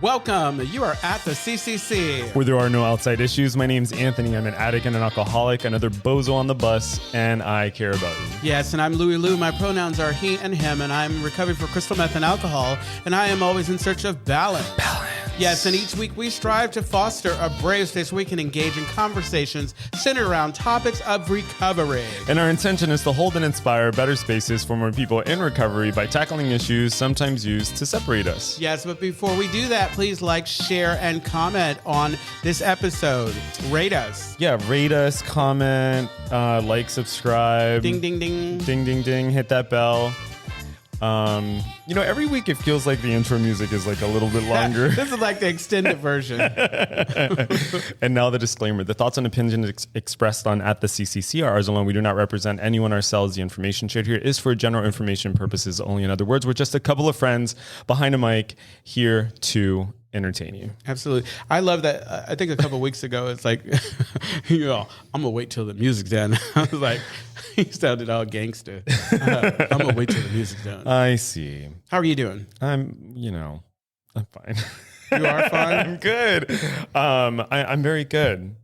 Welcome. You are at the CCC. Where there are no outside issues. My name's Anthony. I'm an addict and an alcoholic, another bozo on the bus, and I care about you. Yes, and I'm LouiLou. My pronouns are he and him, and I'm recovering from crystal meth and alcohol, and I am always in search of balance. Yes, and each week we strive to foster a brave space we can engage in conversations centered around topics of recovery. And our intention is to hold and inspire better spaces for more people in recovery by tackling issues sometimes used to separate us. Yes, but before we do that, please like, share, and comment on this episode. Rate us. Yeah, rate us, comment, like, subscribe. Ding, ding, ding. Ding, ding, ding. Hit that bell. Every week it feels like the intro music is like a little bit longer. This is like the extended version. And now the disclaimer. The thoughts and opinions expressed on At the CCC are ours alone. We do not represent anyone ourselves. The information shared here is for general information purposes only. In other words, we're just a couple of friends behind a mic here to entertain you. Absolutely. I love that. I think a couple of weeks ago, it's like, I'm going to wait till the music's done. I was like, he sounded all gangster. I'm going to wait till the music's done. I see. How are you doing? I'm fine. You are fine? I'm good. I'm very good.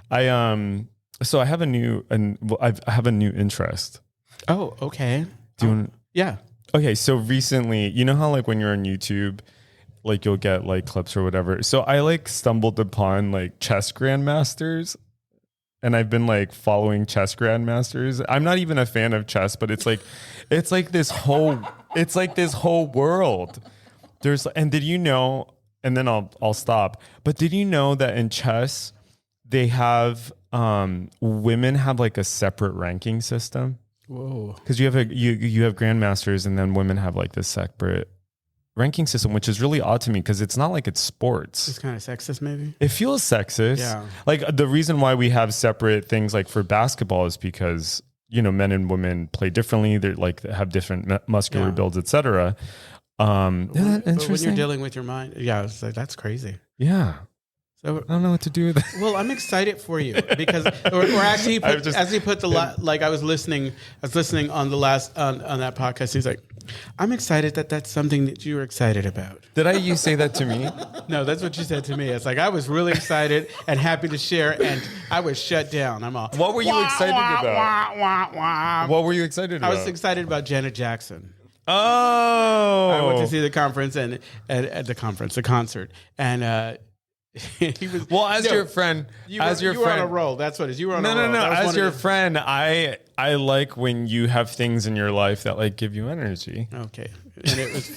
So I have a new interest. Oh, okay. Do you want? Yeah. Okay. So recently, you know how like when you're on YouTube, like you'll get like clips or whatever. So I like stumbled upon like chess grandmasters, and I've been like following chess grandmasters. I'm not even a fan of chess, but it's like this whole world. Did you know? And then I'll stop. But did you know that in chess they have women have like a separate ranking system? Whoa. Because you have grandmasters, and then women have like this separate ranking system, which is really odd to me because it's not like it's sports. It's kind of sexist, maybe. It feels sexist. Yeah. Like the reason why we have separate things like for basketball is because, men and women play differently. They're like have different muscular builds, etc. But when you're dealing with your mind, it's like, that's crazy. Yeah. So I don't know what to do with that. Well, I'm excited for you because, or actually, as he put the like I was listening on the last on that podcast. He's like, I'm excited that that's something that you were excited about. Did you say that to me? No, that's what you said to me. It's like I was really excited and happy to share, and I was shut down. I'm all. What were you excited about? What were you excited about? I was excited about Janet Jackson. Oh, I went to see the conference and at the concert, and. He was, as your friend, you were on a roll. That's what it is. You were on a roll. No. As your friend, I like when you have things in your life that like give you energy. Okay, and it was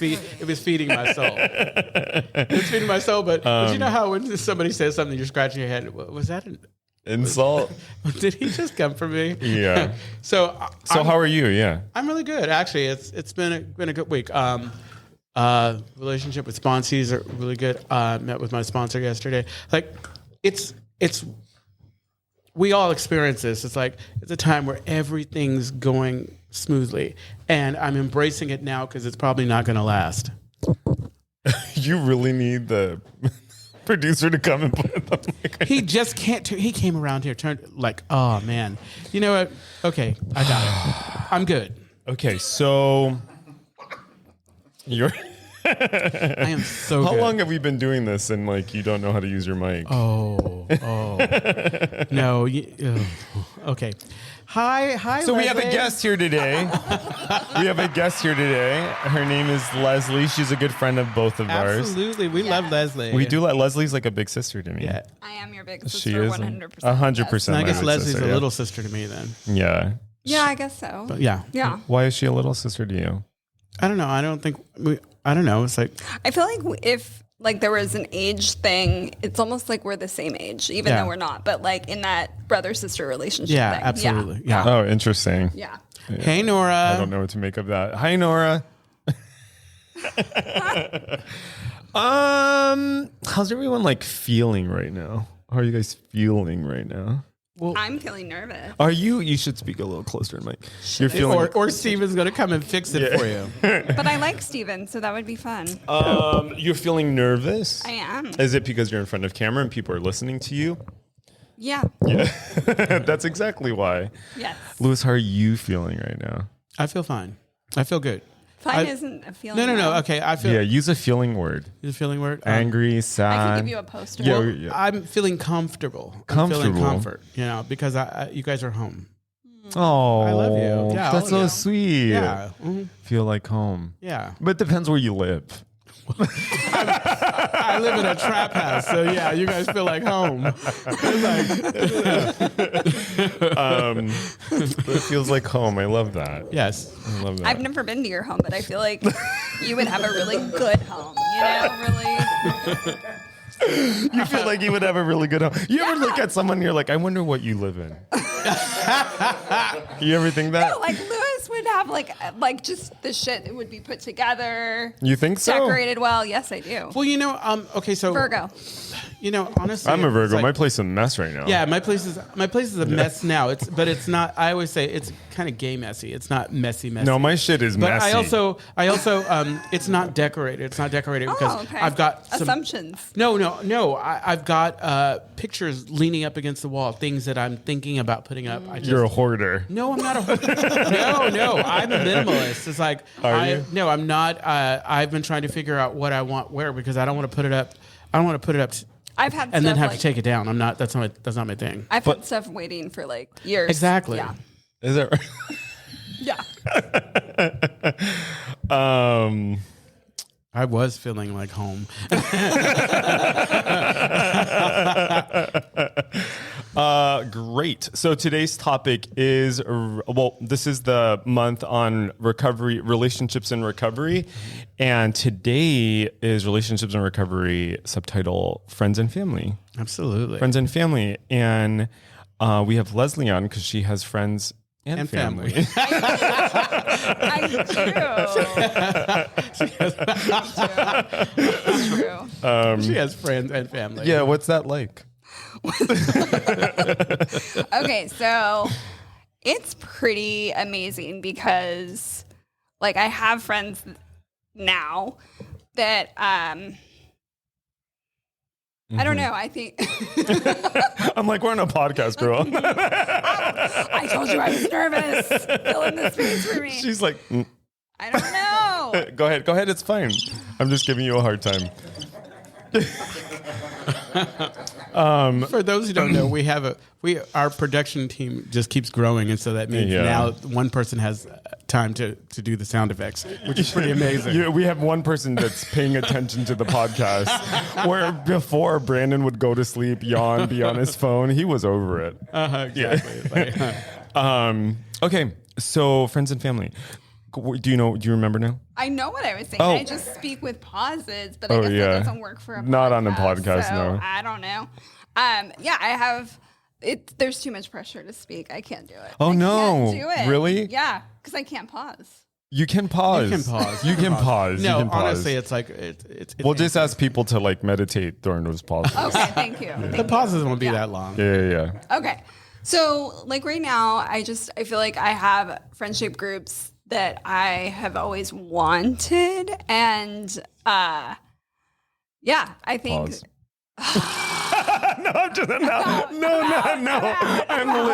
feeding my soul. It was feeding my soul. But you know how when somebody says something, you're scratching your head. Was that an insult? Did he just come for me? Yeah. So how are you? Yeah, I'm really good. Actually, it's been a good week. Relationship with sponsees are really good. Met with my sponsor yesterday. Like it's we all experience this. It's like it's a time where everything's going smoothly, and I'm embracing it now because it's probably not going to last. You really need the producer to come and put the mic. He just can't. He came around here, turned like, oh man, you know what? Okay, I got it. I'm good. Okay, so. I am so How good. long have we been doing this and like you don't know how to use your mic? Oh. No. Okay. Hi. So Leslie. we have a guest here today. Her name is Leslie. She's a good friend of both of ours. Absolutely. We love Leslie. We do let Leslie's like a big sister to me. Yeah. I am your big sister. She is 100%. 100%. I guess Leslie's a little sister to me then. Yeah. Yeah, I guess so. But yeah. Why is she a little sister to you? I don't know. I don't know. It's like I feel like if like there was an age thing, it's almost like we're the same age, even though we're not. But like in that brother-sister relationship thing. Absolutely. Yeah. Oh, interesting. Yeah. Hey, Nora. I don't know what to make of that. Hi, Nora. How's everyone like feeling right now? How are you guys feeling right now? Well, I'm feeling nervous. Are you? You should speak a little closer, Mike. You're feeling, or Steven's going to come and fix it for you. But I like Steven, so that would be fun. You're feeling nervous? I am. Is it because you're in front of camera and people are listening to you? Yeah. That's exactly why. Yes. Louis, how are you feeling right now? I feel fine. I feel good. Fine isn't a feeling. No. though. Okay, I feel. Yeah, use a feeling word. Use a feeling word. Angry, I sad. can give you a poster. Yeah. I'm feeling comfortable. I'm feeling Comfortable. comfort. Because you guys are home. Oh, I love you. Yeah, that's all so of you. sweet. Yeah. Mhm. Feel like home. Yeah. But it depends where you live. I live in a trap house, so yeah, you guys feel like home. It feels like home. I love that. Yes. I love that. I've never been to your home, but I feel like you would have a really good home. Really. You feel like you would have a really good home. You ever look at someone and you're like, I wonder what you live in? You ever think that? No, like Lewis would have like just the shit that would be put together. You think so? Decorated well. Yes, I do. Well, okay, so Virgo. Honestly, I'm a it's Virgo. like- My place is a mess right now. Yeah, my place is a mess now. But it's not. I always say it's kind of gay messy. It's not messy. No, my shit is But messy. I also, it's not decorated. It's not decorated because Okay. I've got some assumptions. No. I've got pictures leaning up against the wall, things that I'm thinking about putting up. You're a hoarder. No, I'm not a no. I'm a minimalist. It's like you? No, I'm not. I've been trying to figure out what I want where because I don't want to put it up. I don't want to put it up I've had and then stuff have like, to take it down. I'm not. That's not my thing. I've had stuff waiting for like years. Exactly. Yeah. Is that right? Yeah. I was feeling like home. Great. So today's topic is, this is the month on recovery, relationships and recovery. And today is relationships and recovery, subtitle Friends and Family. Absolutely. Friends and Family. And we have Leslie on because she has friends and family. I do. It's true. She has friends and family. Yeah, what's that like? Okay, so it's pretty amazing because like I have friends now that I don't know, I think I'm like, we're on a podcast, girl. I told you I was nervous. Fill in the space for me. She's like, I don't know. Go ahead, it's fine. I'm just giving you a hard time. For those who don't know, our production team just keeps growing, and so that means now one person has time to do the sound effects, which is pretty amazing. Yeah, we have one person that's paying attention to the podcast. Where before Brandon would go to sleep, yawn, be on his phone. He was over it. Exactly. Okay, so friends and family. Do you remember now? I know what I was saying. Oh. I just speak with pauses, but I guess that doesn't work for a podcast. Not on a podcast, so no. I don't know. Yeah, I have it. There's too much pressure to speak. I can't do it. Oh, I no. can't do it. Really? Yeah, because I can't pause. You can pause. You can pause. You can pause. No, You can pause. honestly, it's like it's. We'll just ask people to like meditate during those pauses. Okay, thank you. Thank the you. pauses won't be that long. Yeah. Okay. So, like right now, I feel like I have friendship groups that I have always wanted. And I think. Pause. No.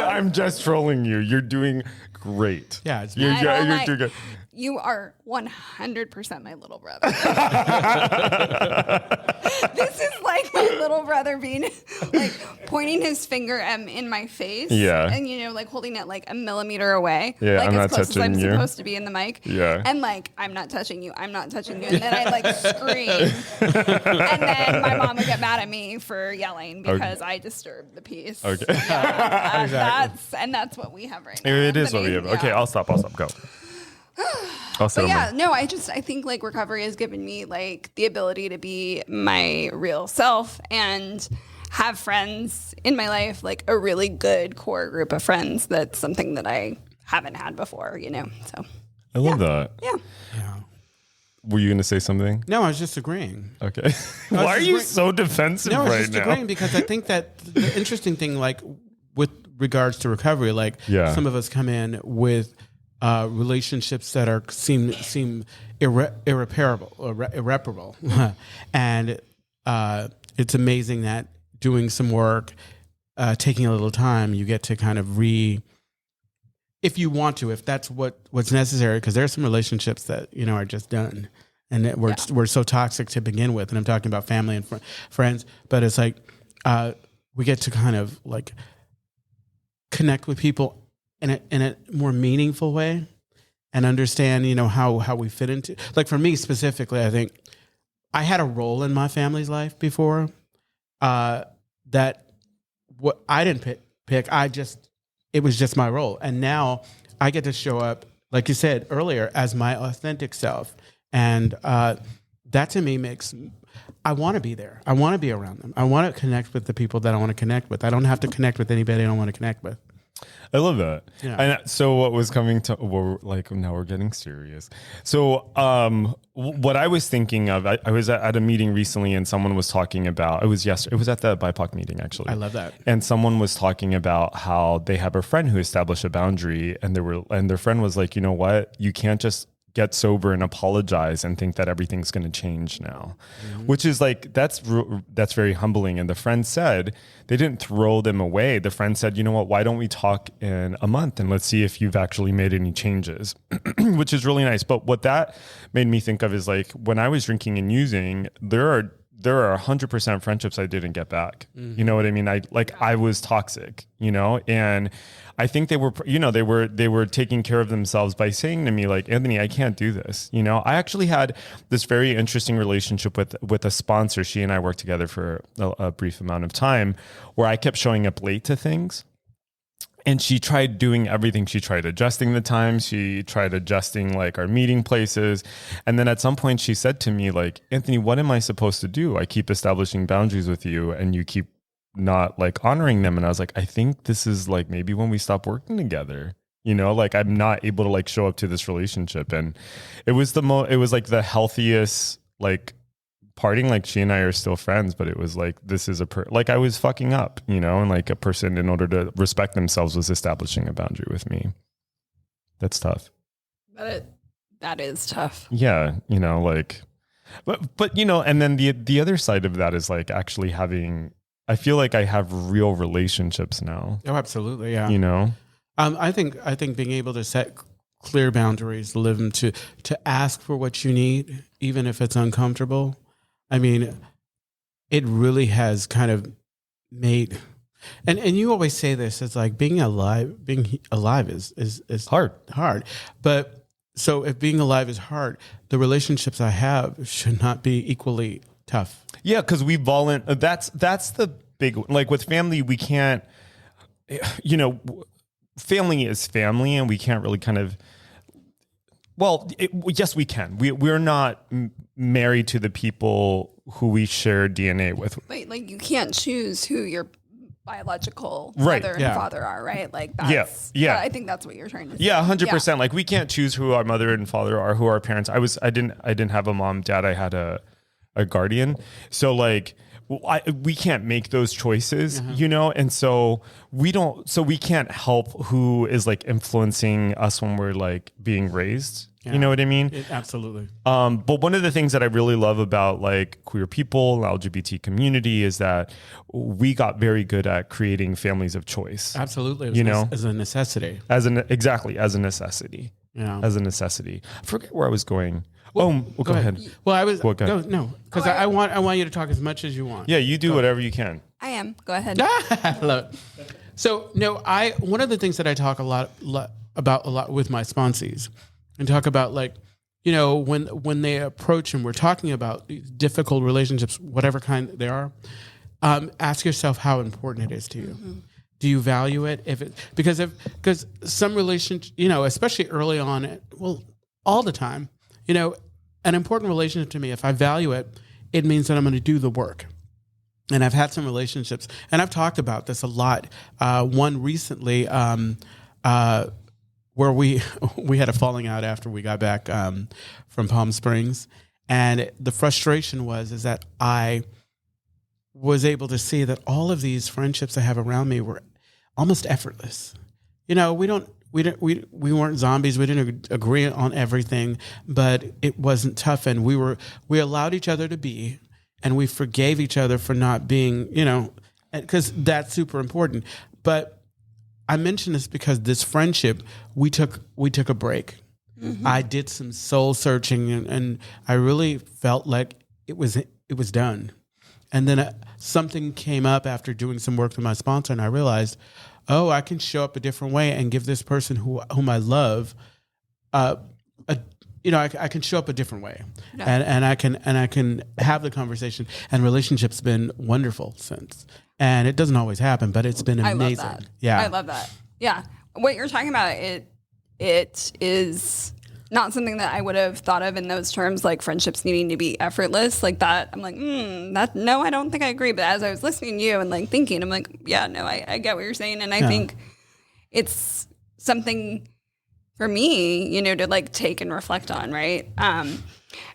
I'm just trolling you. You're doing great. Yeah, it's You're like, doing good. You are 100% my little brother. This is like my little brother being like pointing his finger in my face. Yeah. And, like holding it like a millimeter away. Yeah, like I'm not as close as I'm touching you. supposed to be in the mic. Yeah. And like, I'm not touching you. I'm not touching you. And then I like scream. And then my mom would get mad at me for yelling because I disturbed the peace. Okay. Yeah, that's what we have right now. It is But what we have. yeah. Okay, I'll stop. Go. I'll sit But on yeah, my- no, I think like recovery has given me like the ability to be my real self and have friends in my life, like a really good core group of friends. That's something that I haven't had before, So I love that. yeah. Yeah. Were you going to say something? No, I was just agreeing. Okay. Why are just you agreeing. so defensive No, I was right just now? agreeing because I think that the interesting thing, like with regards to recovery, like some of us come in with relationships that are seem irreparable, and it's amazing that doing some work, taking a little time, you get to kind of if you want to, if that's what's necessary, because there are some relationships that, you know, are just done. And that we're so toxic to begin with. And I'm talking about family and friends, but it's like, we get to kind of like connect with people in a more meaningful way and understand, you know, how we fit into, like for me specifically, I think I had a role in my family's life before, that what I didn't pick. It was just my role. And now I get to show up, like you said earlier, as my authentic self. And that to me I want to be there. I want to be around them. I want to connect with the people that I want to connect with. I don't have to connect with anybody I don't want to connect with. I love that. Yeah. And so what was coming to, now we're getting serious. So what I was thinking of, I was at a meeting recently and someone was talking about, it was at the BIPOC meeting actually. I love that. And someone was talking about how they have a friend who established a boundary and their friend was like, you know what, you can't just get sober and apologize and think that everything's going to change now, which is like, that's very humbling. And the friend said, they didn't throw them away. The friend said, you know what, why don't we talk in a month and let's see if you've actually made any changes, which is really nice. But what that made me think of is like, when I was drinking and using, there are 100% friendships I didn't get back. You know what I mean? I was toxic, you know, and I think they were, you know, they were taking care of themselves by saying to me like, Anthony, I can't do this. You know, I actually had this very interesting relationship with a sponsor. She and I worked together for a brief amount of time where I kept showing up late to things. And she tried doing everything. She tried adjusting the time. She tried adjusting like our meeting places. And then at some point she said to me like, Anthony, what am I supposed to do? I keep establishing boundaries with you and you keep not like honoring them. And I was like, I think this is like maybe when we stop working together, you know, like I'm not able to like show up to this relationship. And it was it was like the healthiest like parting. Like she and I are still friends, but it was like, this is like I was fucking up, you know, and like a person in order to respect themselves was establishing a boundary with me. That's tough. That is tough. Yeah. You know, like, but you know, and then the other side of that is like actually I feel like I have real relationships now. Oh, absolutely. Yeah. You know, I think being able to set clear boundaries, live them, to ask for what you need, even if it's uncomfortable. I mean, it really has kind of made, and you always say this, it's like being alive is hard. But so if being alive is hard, the relationships I have should not be equally tough. Yeah. Cause that's the big, like with family, we can't, you know, family is family and we can't really kind of, yes, we can. We're not married to the people who we share DNA with. Like you can't choose who your biological right. mother and father are, right? Like that's, yeah. I think that's what you're trying to say. Yeah, 100%. Like we can't choose who our mother and father are, who our parents. I didn't have a mom, dad. I had a guardian. So like we can't make those choices, you know? And so we can't help who is like influencing us when we're like being raised. Yeah. You know what I mean? Absolutely. But one of the things that I really love about like queer people, LGBT community is that we got very good at creating families of choice. Absolutely. You know, as a necessity. As a necessity. Yeah. As a necessity. I forget where I was going. Go ahead. Well, I was go ahead. because I want you to talk as much as you want. Yeah, you do whatever you can. I am. Go ahead. Love it. So one of the things that I talk a lot about with my sponsees, and talk about like, you know, when they approach and we're talking about these difficult relationships, whatever kind they are, ask yourself how important it is to you. Mm-hmm. Do you value it? Because some relationship, you know, especially early on, all the time, you know, an important relationship to me, if I value it, it means that I'm going to do the work. And I've had some relationships, and I've talked about this a lot. One recently, where we had a falling out after we got back from Palm Springs, and the frustration is that I was able to see that all of these friendships I have around me were almost effortless. You know, we weren't zombies. We didn't agree on everything, but it wasn't tough, and we allowed each other to be, and we forgave each other for not being, you know, because that's super important. But I mention this because this friendship, we took a break. I did some soul searching, and I really felt like it was done. And then something came up after doing some work with my sponsor, and I realized, oh, I can show up a different way and give this person whom I love, I can show up a different way, and I can have the conversation. And relationship's been wonderful since. And it doesn't always happen, but it's been amazing. I love that. Yeah, I love that. Yeah, what you're talking about, it is not something that I would have thought of in those terms, like friendships needing to be effortless, like that. I'm like, no, I don't think I agree. But as I was listening to you and like thinking, I'm like, yeah, no, I get what you're saying, and I think it's something for me, to like take and reflect on, right? And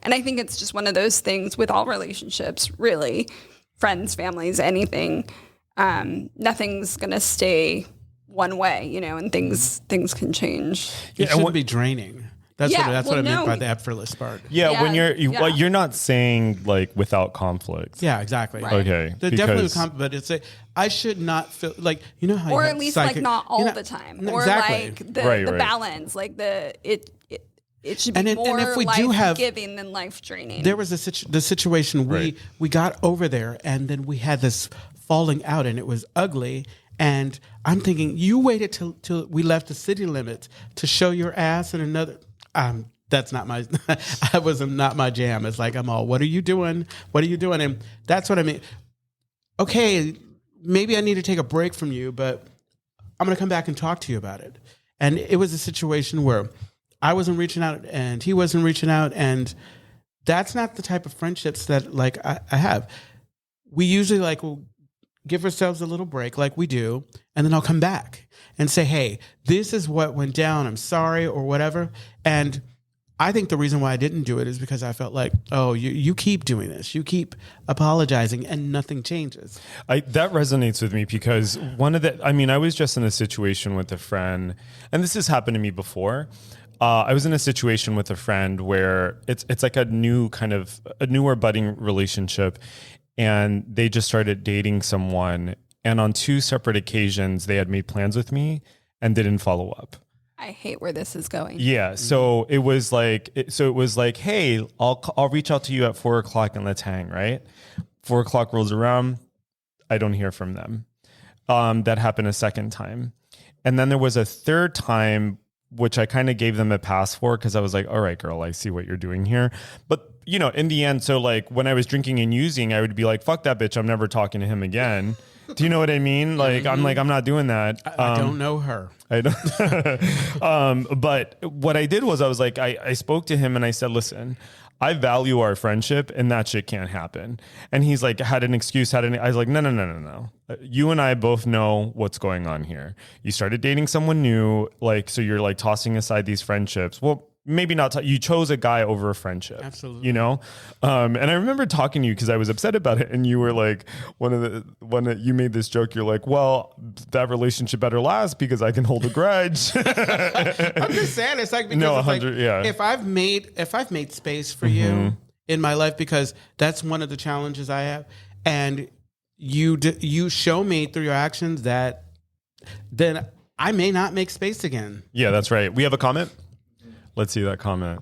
I think it's just one of those things with all relationships, really, friends, families, anything. Nothing's gonna stay one way, and things can change. It shouldn't be draining. That's what I meant by the effortless part. Yeah, when you're not saying like without conflict. Yeah, exactly. Right. Okay. There's definitely conflict, but I should not feel like, how or at least like not all the time, or like the balance, like it should be more and if we life-giving than life-draining. There was the situation we got over there, and then we had this falling out, and it was ugly. And I'm thinking, you waited till we left the city limits to show your ass in another. That's not my. I was not my jam. It's like I'm all. What are you doing? What are you doing? And that's what I mean. Okay, maybe I need to take a break from you, but I'm going to come back and talk to you about it. And it was a situation where I wasn't reaching out, and he wasn't reaching out, and that's not the type of friendships that like I have. We usually like will give ourselves a little break, like we do, and then I'll come back and say, hey, this is what went down. I'm sorry, or whatever. And I think the reason why I didn't do it is because I felt like, oh, you keep doing this. You keep apologizing and nothing changes. That resonates with me because I was just in a situation with a friend, and this has happened to me before. I was in a situation with a friend where it's like a newer budding relationship, and they just started dating someone. And on 2 separate occasions, they had made plans with me and didn't follow up. I hate where this is going. Yeah. So it was like, hey, I'll reach out to you at 4:00 and let's hang, right? 4:00 rolls around. I don't hear from them. That happened a second time. And then there was a third time, which I kind of gave them a pass for because I was like, all right, girl, I see what you're doing here. But, in the end, so like when I was drinking and using, I would be like, fuck that bitch. I'm never talking to him again. Do you know what I mean? Like, I'm not doing that. I don't know her. I don't. But what I did was I was like, I spoke to him and I said, listen, I value our friendship and that shit can't happen. And he's like, had an excuse. I was like, no. You and I both know what's going on here. You started dating someone new. Like, so you're like tossing aside these friendships. Well, maybe not. You chose a guy over a friendship. Absolutely. And I remember talking to you because I was upset about it. And you were like, you made this joke. You're like, well, that relationship better last because I can hold a grudge. I'm just saying, it's like, because no, it's 100, like, yeah. If I've made space for you in my life, because that's one of the challenges I have, and you show me through your actions that then I may not make space again. Yeah, that's right. We have a comment. Let's see that comment.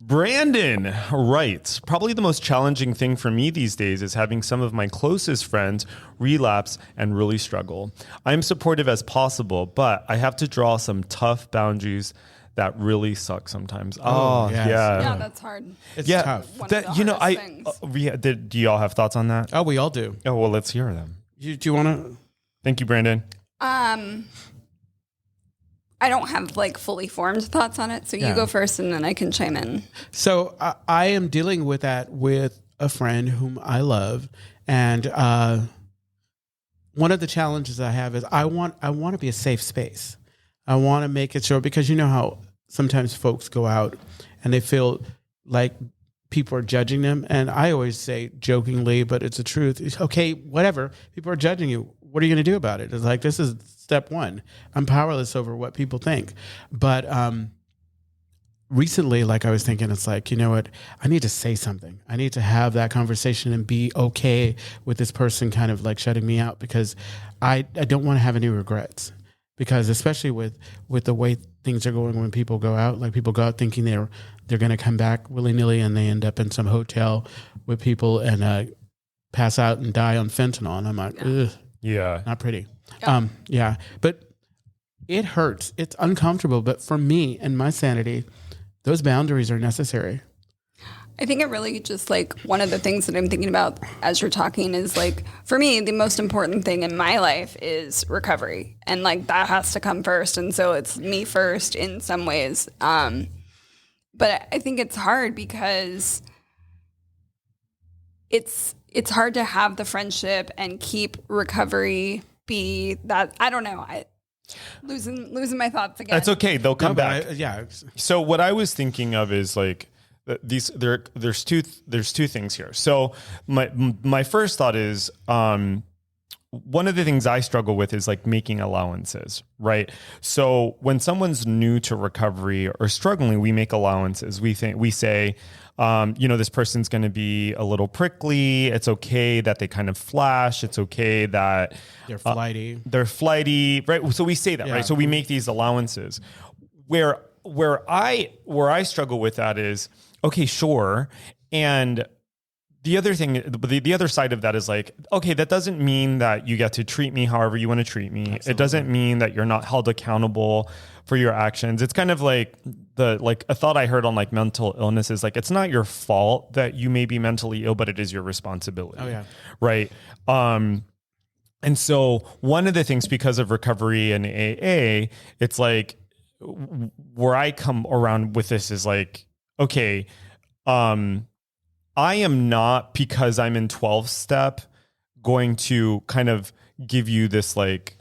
Brandon writes, probably the most challenging thing for me these days is having some of my closest friends relapse and really struggle. I'm supportive as possible, but I have to draw some tough boundaries that really suck sometimes. Oh, yes. Yeah, that's hard. It's tough. Do y'all have thoughts on that? Oh, we all do. Oh, well, let's hear them. Do you want to? Thank you, Brandon. I don't have like fully formed thoughts on it. So you go first and then I can chime in. So I am dealing with that with a friend whom I love. And one of the challenges I have is I want to be a safe space. I want to make it sure, because you know how sometimes folks go out and they feel like people are judging them. And I always say jokingly, but it's the truth. It's okay, whatever. People are judging you. What are you going to do about it? It's like, this is step one. I'm powerless over what people think. But recently, like I was thinking, it's like, you know what? I need to say something. I need to have that conversation and be okay with this person kind of like shutting me out, because I don't want to have any regrets. because especially with the way things are going when people go out, like people go out thinking they're going to come back willy-nilly and they end up in some hotel with people and pass out and die on fentanyl. And I'm like, ugh, not pretty. But it hurts. It's uncomfortable. But for me and my sanity, those boundaries are necessary. I think it really just like one of the things that I'm thinking about as you're talking is like, for me, the most important thing in my life is recovery. And like that has to come first. And so it's me first in some ways. But I think it's hard because it's hard to have the friendship and keep recovery be that. I don't know. Losing my thoughts again. That's okay. They'll come back. So what I was thinking of is like, there's two things here. So my first thought is one of the things I struggle with is like making allowances, right? So when someone's new to recovery or struggling, we make allowances. We say, this person's going to be a little prickly. It's okay that they kind of flash. It's okay that they're flighty. Right? So we say that, right? So we make these allowances. Where I struggle with that is, okay, sure. And the other thing, the other side of that is like, okay, that doesn't mean that you get to treat me however you want to treat me. Absolutely. It doesn't mean that you're not held accountable for your actions. It's kind of like a thought I heard on like mental illness is like, it's not your fault that you may be mentally ill, but it is your responsibility. Oh yeah. Right. And so one of the things, because of recovery and AA, it's like where I come around with this is like, okay, I am not, because I'm in 12 step, going to kind of give you this like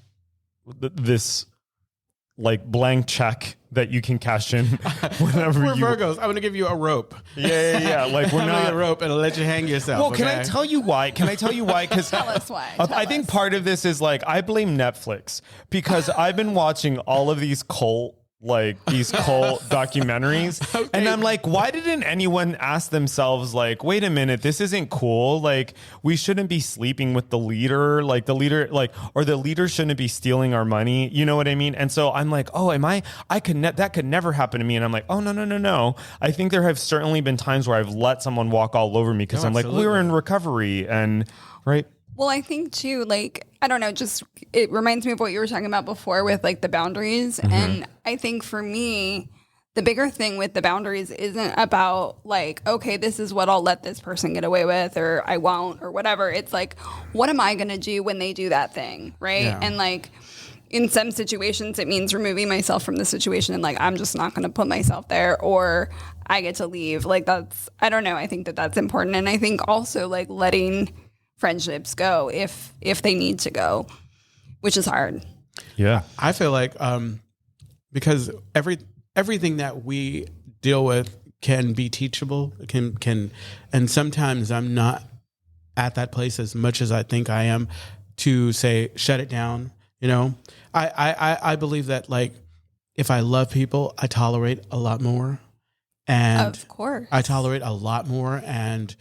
blank check that you can cash in whenever we're Virgos. I'm going to give you a rope. Yeah. Like we're not a rope and let you hang yourself. Well, can I tell you why? Because tell us why. I think part of this is like I blame Netflix because I've been watching all of these cult documentaries. Okay. And I'm like, why didn't anyone ask themselves like, wait a minute, this isn't cool. Like we shouldn't be sleeping with the leader, or the leader shouldn't be stealing our money. You know what I mean? And so I'm like, oh, that could never happen to me. And I'm like, oh, no. I think there have certainly been times where I've let someone walk all over me because I'm like, we're in recovery and right. Well, I think too, like, I don't know, just it reminds me of what you were talking about before with like the boundaries. Mm-hmm. And I think for me, the bigger thing with the boundaries isn't about like, okay, this is what I'll let this person get away with or I won't or whatever. It's like, what am I going to do when they do that thing? Right. Yeah. And like in some situations, it means removing myself from the situation and like, I'm just not going to put myself there or I get to leave. Like I don't know. I think that that's important. And I think also like letting friendships go if they need to go, which is hard. Yeah. I feel like because everything that we deal with can be teachable, can and sometimes I'm not at that place as much as I think I am to say shut it down. You know, I believe that like if I love people, I tolerate a lot more. And of course I tolerate a lot more and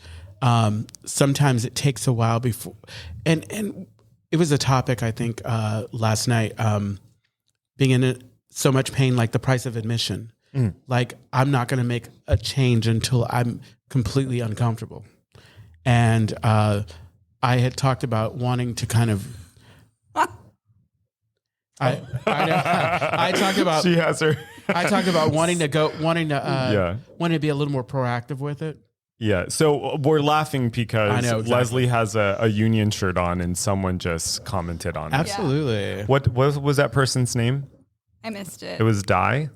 sometimes it takes a while before, and it was a topic I think last night, being in so much pain, like the price of admission. Like I'm not going to make a change until I'm completely uncomfortable. And I had talked about wanting to kind of. I talked about. She has her. I talked about wanting to be a little more proactive with it. Yeah, so we're laughing because Leslie has a Union shirt on and someone just commented on it. Absolutely. Yeah. What was that person's name? I missed it. It was Di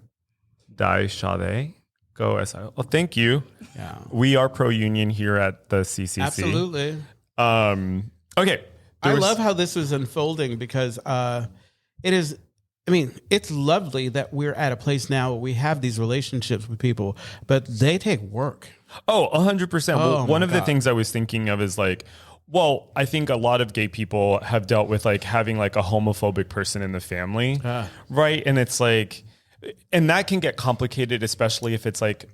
Chade. Go SI. Oh, thank you. Yeah. We are pro-union here at the CCC. Absolutely. Okay. I love how this is unfolding because it is... I mean, it's lovely that we're at a place now where we have these relationships with people, but they take work. Oh, 100%. Well, one of the things I was thinking of is like, well, I think a lot of gay people have dealt with like having like a homophobic person in the family, right? And it's like, and that can get complicated, especially if it's like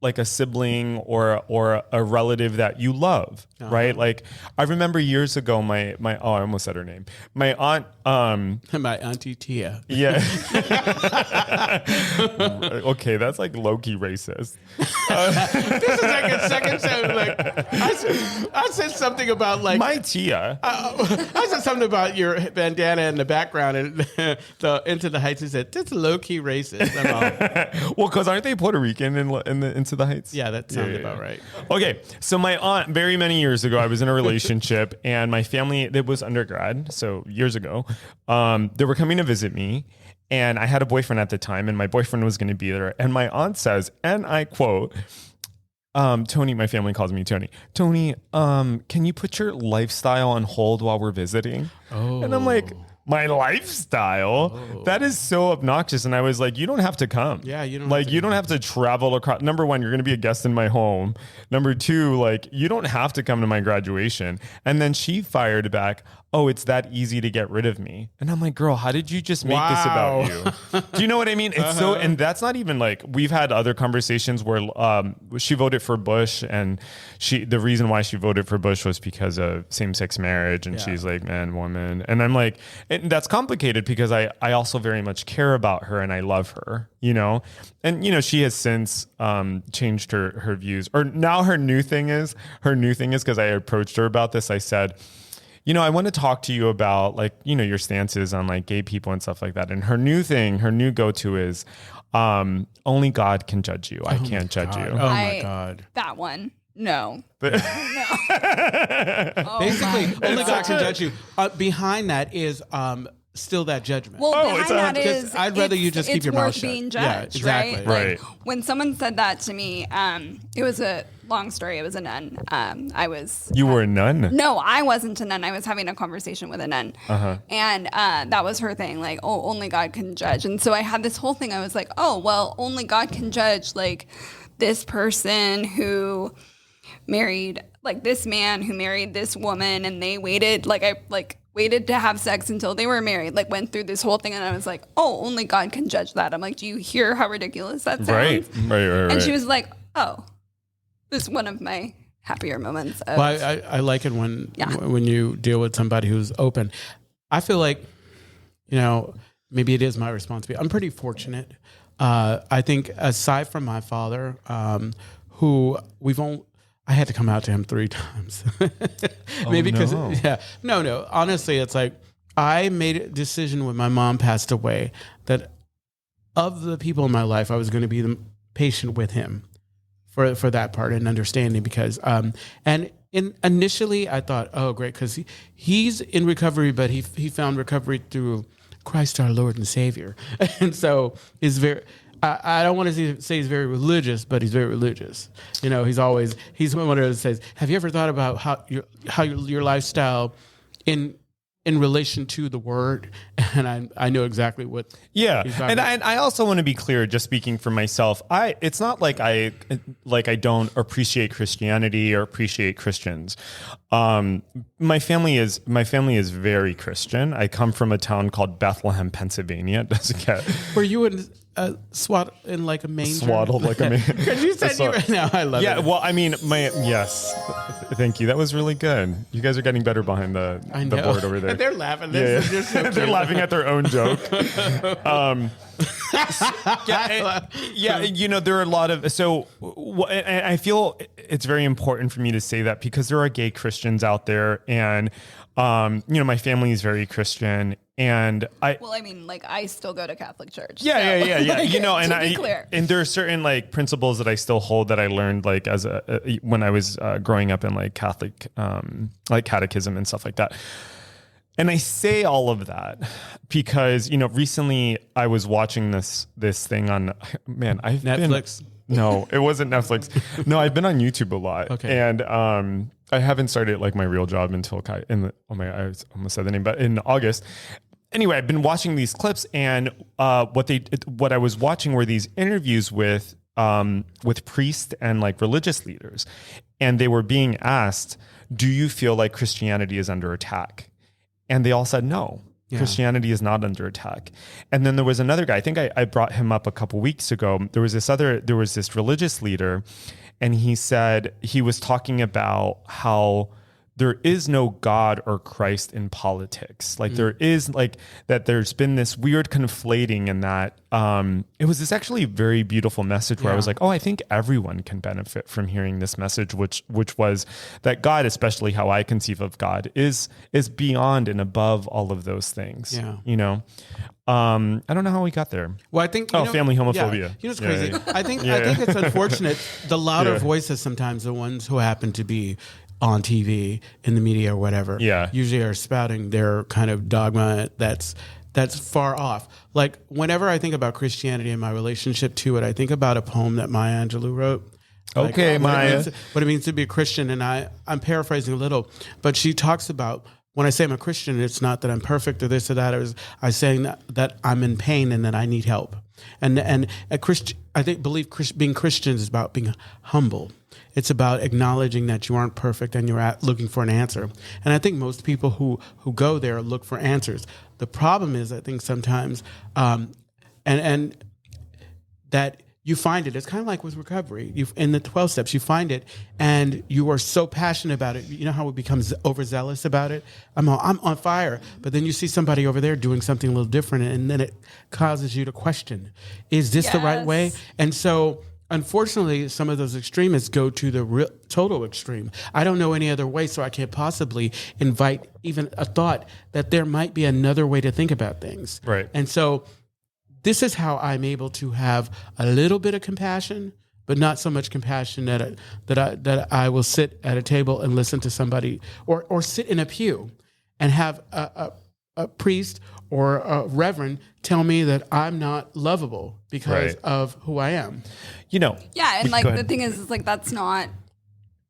like a sibling or a relative that you love, right? Like I remember years ago, my I almost said her name. My aunt, My auntie Tia. yeah. Okay, that's like low-key racist. This is like a second time. Like I said something about like My Tia. I said something about your bandana in the background and the Into the Heights. He said that's low key racist. I'm all, Well, because aren't they Puerto Rican in the Into the Heights? yeah, that sounded about right. Okay, so my aunt, very many years ago, I was in a relationship, and my family, it was undergrad, so years ago, they were coming to visit me, and I had a boyfriend at the time, and my boyfriend was going to be there, and my aunt says, and I quote, Tony, my family calls me Tony. Tony, can you put your lifestyle on hold while we're visiting? Oh. And I'm like, my lifestyle? That is so obnoxious. And I was like, you don't have to come. Yeah, you don't like have to you don't have to travel across. Number one, you're going to be a guest in my home. Number two, like you don't have to come to my graduation. And then she fired back, oh, it's that easy to get rid of me. And I'm like, girl, how did you just make this about you? Do you know what I mean? It's so, and that's not even like, we've had other conversations where she voted for Bush, and the reason why she voted for Bush was because of same-sex marriage. And she's like, man, woman. And I'm like, and that's complicated because I also very much care about her and I love her, you know? And, you know, she has since changed her views. Or now her new thing is, because I approached her about this, I said, you know, I want to talk to you about like, you know, your stances on like gay people and stuff like that. And her new go-to is only God can judge you. I can't judge you. Oh my God. That one. No. Basically, only God can judge you. Behind that is still that judgment. Well, it's behind that is, I'd rather you just keep your mouth shut. Being Yeah, judged, exactly. right? Right. Like, when someone said that to me, it was a long story. It was a nun. You were a nun? No, I wasn't a nun. I was having a conversation with a nun. And that was her thing. Like, oh, only God can judge. And so I had this whole thing. I was like, oh, well, only God can judge like this person who married, like this man who married this woman, and they waited, waited to have sex until they were married, like went through this whole thing. And I was like, oh, only God can judge that. I'm like, do you hear how ridiculous that sounds? Right. And she was like, oh, this is one of my happier moments. Of, Well, I like it when you deal with somebody who's open. I feel like, you know, maybe it is my responsibility. I'm pretty fortunate. I think aside from my father, who I had to come out to him 3 times. Maybe because, no. Honestly, it's like I made a decision when my mom passed away that of the people in my life, I was going to be the patient with him for that part and understanding because, initially I thought, oh, great, because he's in recovery, but he found recovery through Christ our Lord and Savior. And so he's I don't want to say he's very religious, but he's very religious. You know, he's one of those that says, have you ever thought about how your lifestyle in relation to the word? And I know exactly what. Yeah. And I also want to be clear, just speaking for myself, it's not like I don't appreciate Christianity or appreciate Christians. My family is very Christian. I come from a town called Bethlehem, Pennsylvania. It doesn't get. Were you in like a manger? Swaddled like a manger. Because you said you right now. I love it. Yeah, well, I mean, yes. Thank you. That was really good. You guys are getting better behind the board over there. They're laughing. Yeah. So they're laughing at their own joke. You know, there are a lot of, and I feel it's very important for me to say that because there are gay Christians out there, and you know, my family is very Christian, and I still go to Catholic church. Yeah. You know, and there are certain like principles that I still hold that I learned like as when I was growing up in like Catholic like catechism and stuff like that. And I say all of that because, you know, recently I was watching this thing on, Netflix. No, it wasn't Netflix. No, I've been on YouTube a lot. Okay. And I haven't started like my real job until I almost said the name, but in August. Anyway, I've been watching these clips, and what I was watching were these interviews with priests and like religious leaders, and they were being asked, "Do you feel like Christianity is under attack?" And they all said no. Yeah. Christianity is not under attack. And then there was another guy, I think I brought him up a couple weeks ago. There was this religious leader, and he said, he was talking about how there is no God or Christ in politics. Like there is like that there's been this weird conflating, and that it was this actually very beautiful message where I was like, oh, I think everyone can benefit from hearing this message, which was that God, especially how I conceive of God, is beyond and above all of those things. Yeah. You know? I don't know how we got there. Well, I think family homophobia. Yeah. You know what's crazy? Yeah. I think it's unfortunate. The louder voices sometimes, the ones who happen to be on TV, in the media, or whatever, usually are spouting their kind of dogma that's far off. Like whenever I think about Christianity and my relationship to it, I think about a poem that Maya Angelou wrote. Okay, Maya. What it means to be a Christian, and I'm paraphrasing a little, but she talks about, when I say I'm a Christian, it's not that I'm perfect or this or that. I was saying that I'm in pain and that I need help. And a Christian, I think, being Christian is about being humble. It's about acknowledging that you aren't perfect and you're looking for an answer. And I think most people who go there look for answers. The problem is, I think sometimes, and that you find it. It's kind of like with recovery. In the 12 steps, you find it, and you are so passionate about it. You know how it becomes overzealous about it? I'm on fire. But then you see somebody over there doing something a little different, and then it causes you to question, is this the right way? And so, unfortunately, some of those extremists go to the total extreme. I don't know any other way, so I can't possibly invite even a thought that there might be another way to think about things. Right. And so this is how I'm able to have a little bit of compassion, but not so much compassion that I will sit at a table and listen to somebody, or sit in a pew and have a priest or a reverend tell me that I'm not lovable because of who I am. You know. Yeah, and like the thing is like that's not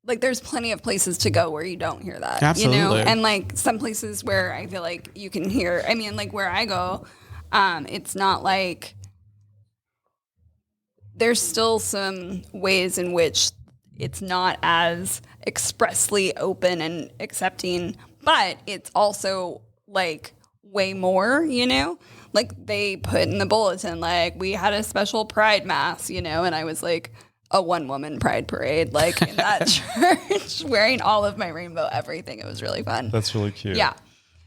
like there's plenty of places to go where you don't hear that. Absolutely. You know? And like some places where I feel like you can hear, I mean, like where I go, it's not like there's still some ways in which it's not as expressly open and accepting, but it's also like way more, you know? Like they put in the bulletin, like we had a special pride mass, you know, and I was like a one-woman pride parade, like in that church, wearing all of my rainbow everything. It was really fun. That's really cute. Yeah.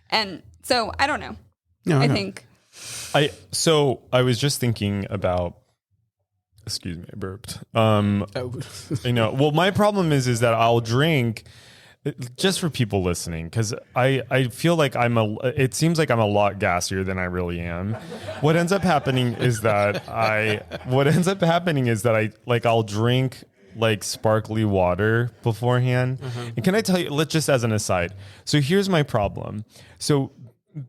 And so I don't know. No, I think. So I was just thinking about, excuse me, I burped. You know, well, my problem is that I'll drink, just for people listening, because I feel like it seems like I'm a lot gassier than I really am. What ends up happening is that I'll drink like sparkly water beforehand. And can I tell you, just as an aside, so here's my problem. So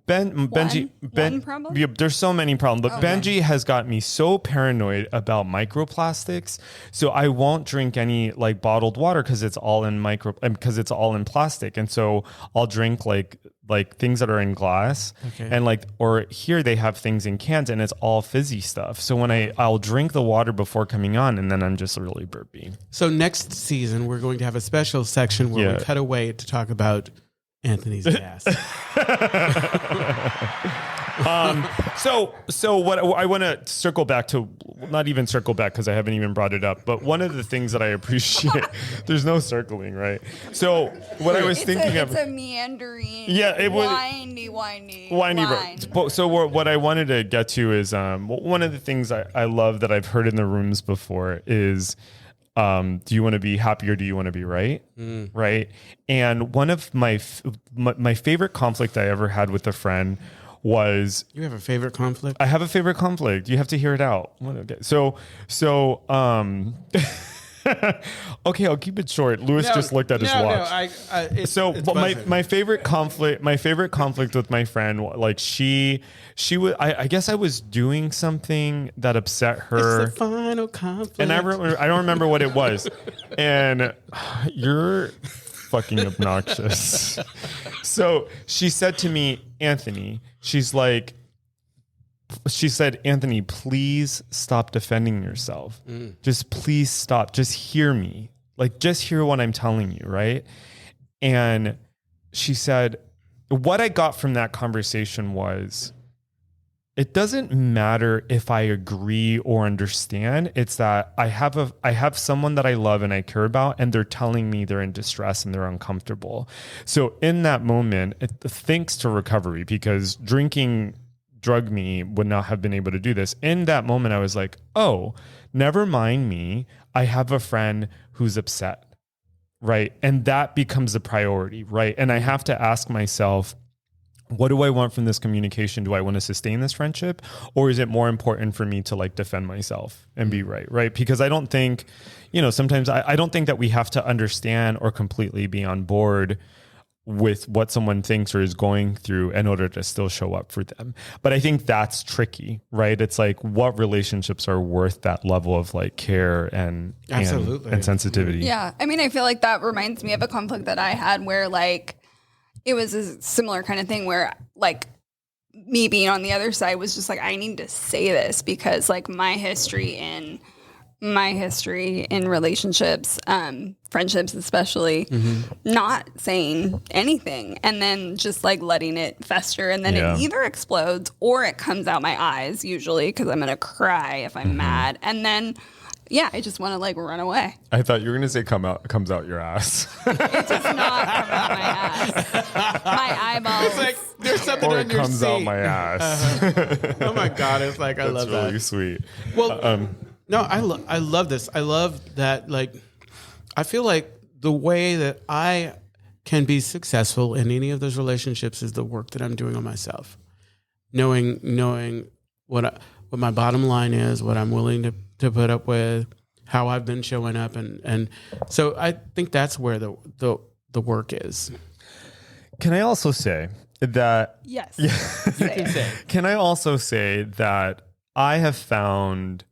Benji, one problem? Yeah, there's so many problems, but Benji has got me so paranoid about microplastics. So I won't drink any like bottled water because it's all in plastic, and so I'll drink like things that are in glass, and or here they have things in cans and it's all fizzy stuff. So when I'll drink the water before coming on, and then I'm just really burpy. So next season we're going to have a special section where we cut away to talk about Anthony's gas. So what I want to circle back to, not even circle back because I haven't even brought it up, but one of the things that I appreciate, there's no circling, right? So what I was thinking of, it's a meandering, windy road. So what I wanted to get to is one of the things I love that I've heard in the rooms before is, do you want to be happy or do you want to be right? Right. And one of my favorite conflict I ever had with a friend was... You have a favorite conflict? I have a favorite conflict. You have to hear it out. Okay. So okay, I'll keep it short. Louis just looked at his watch. My favorite conflict with my friend, like she would, I guess I was doing something that upset her. It's the final conflict. And I don't remember what it was. And you're fucking obnoxious. So she said to me, Anthony, she said, Anthony, please stop defending yourself. Just please stop. Just hear me. Like, just hear what I'm telling you, right? And she said, what I got from that conversation was, it doesn't matter if I agree or understand. It's that I have someone that I love and I care about, and they're telling me they're in distress and they're uncomfortable. So in that moment, thanks to recovery, because drinking drugged me, would not have been able to do this. In that moment, I was like, oh, never mind me. I have a friend who's upset, right? And that becomes the priority, right? And I have to ask myself, what do I want from this communication? Do I want to sustain this friendship, or is it more important for me to like defend myself and be right? Because I don't think, sometimes I don't think that we have to understand or completely be on board with what someone thinks or is going through in order to still show up for them. But I think that's tricky, right? It's like, what relationships are worth that level of like care and sensitivity? Yeah. I mean, I feel like that reminds me of a conflict that I had where like, it was a similar kind of thing where like me being on the other side was just like, I need to say this because like my history in relationships, friendships especially, not saying anything and then just like letting it fester, and then it either explodes or it comes out my eyes, usually because I'm gonna cry if I'm mad, and then I just want to like run away. I thought you were gonna say comes out your ass. It does not come out my ass. My eyeballs. It's like there's something or on it your comes seat. out my ass. Oh my God! It's like I love that. That's really sweet. Well, no, I love this. I love that. Like, I feel like the way that I can be successful in any of those relationships is the work that I'm doing on myself. Knowing what my bottom line is, what I'm willing to put up with, how I've been showing up, and so I think that's where the work is. Can I also say that? Yes. Can I also say that I have found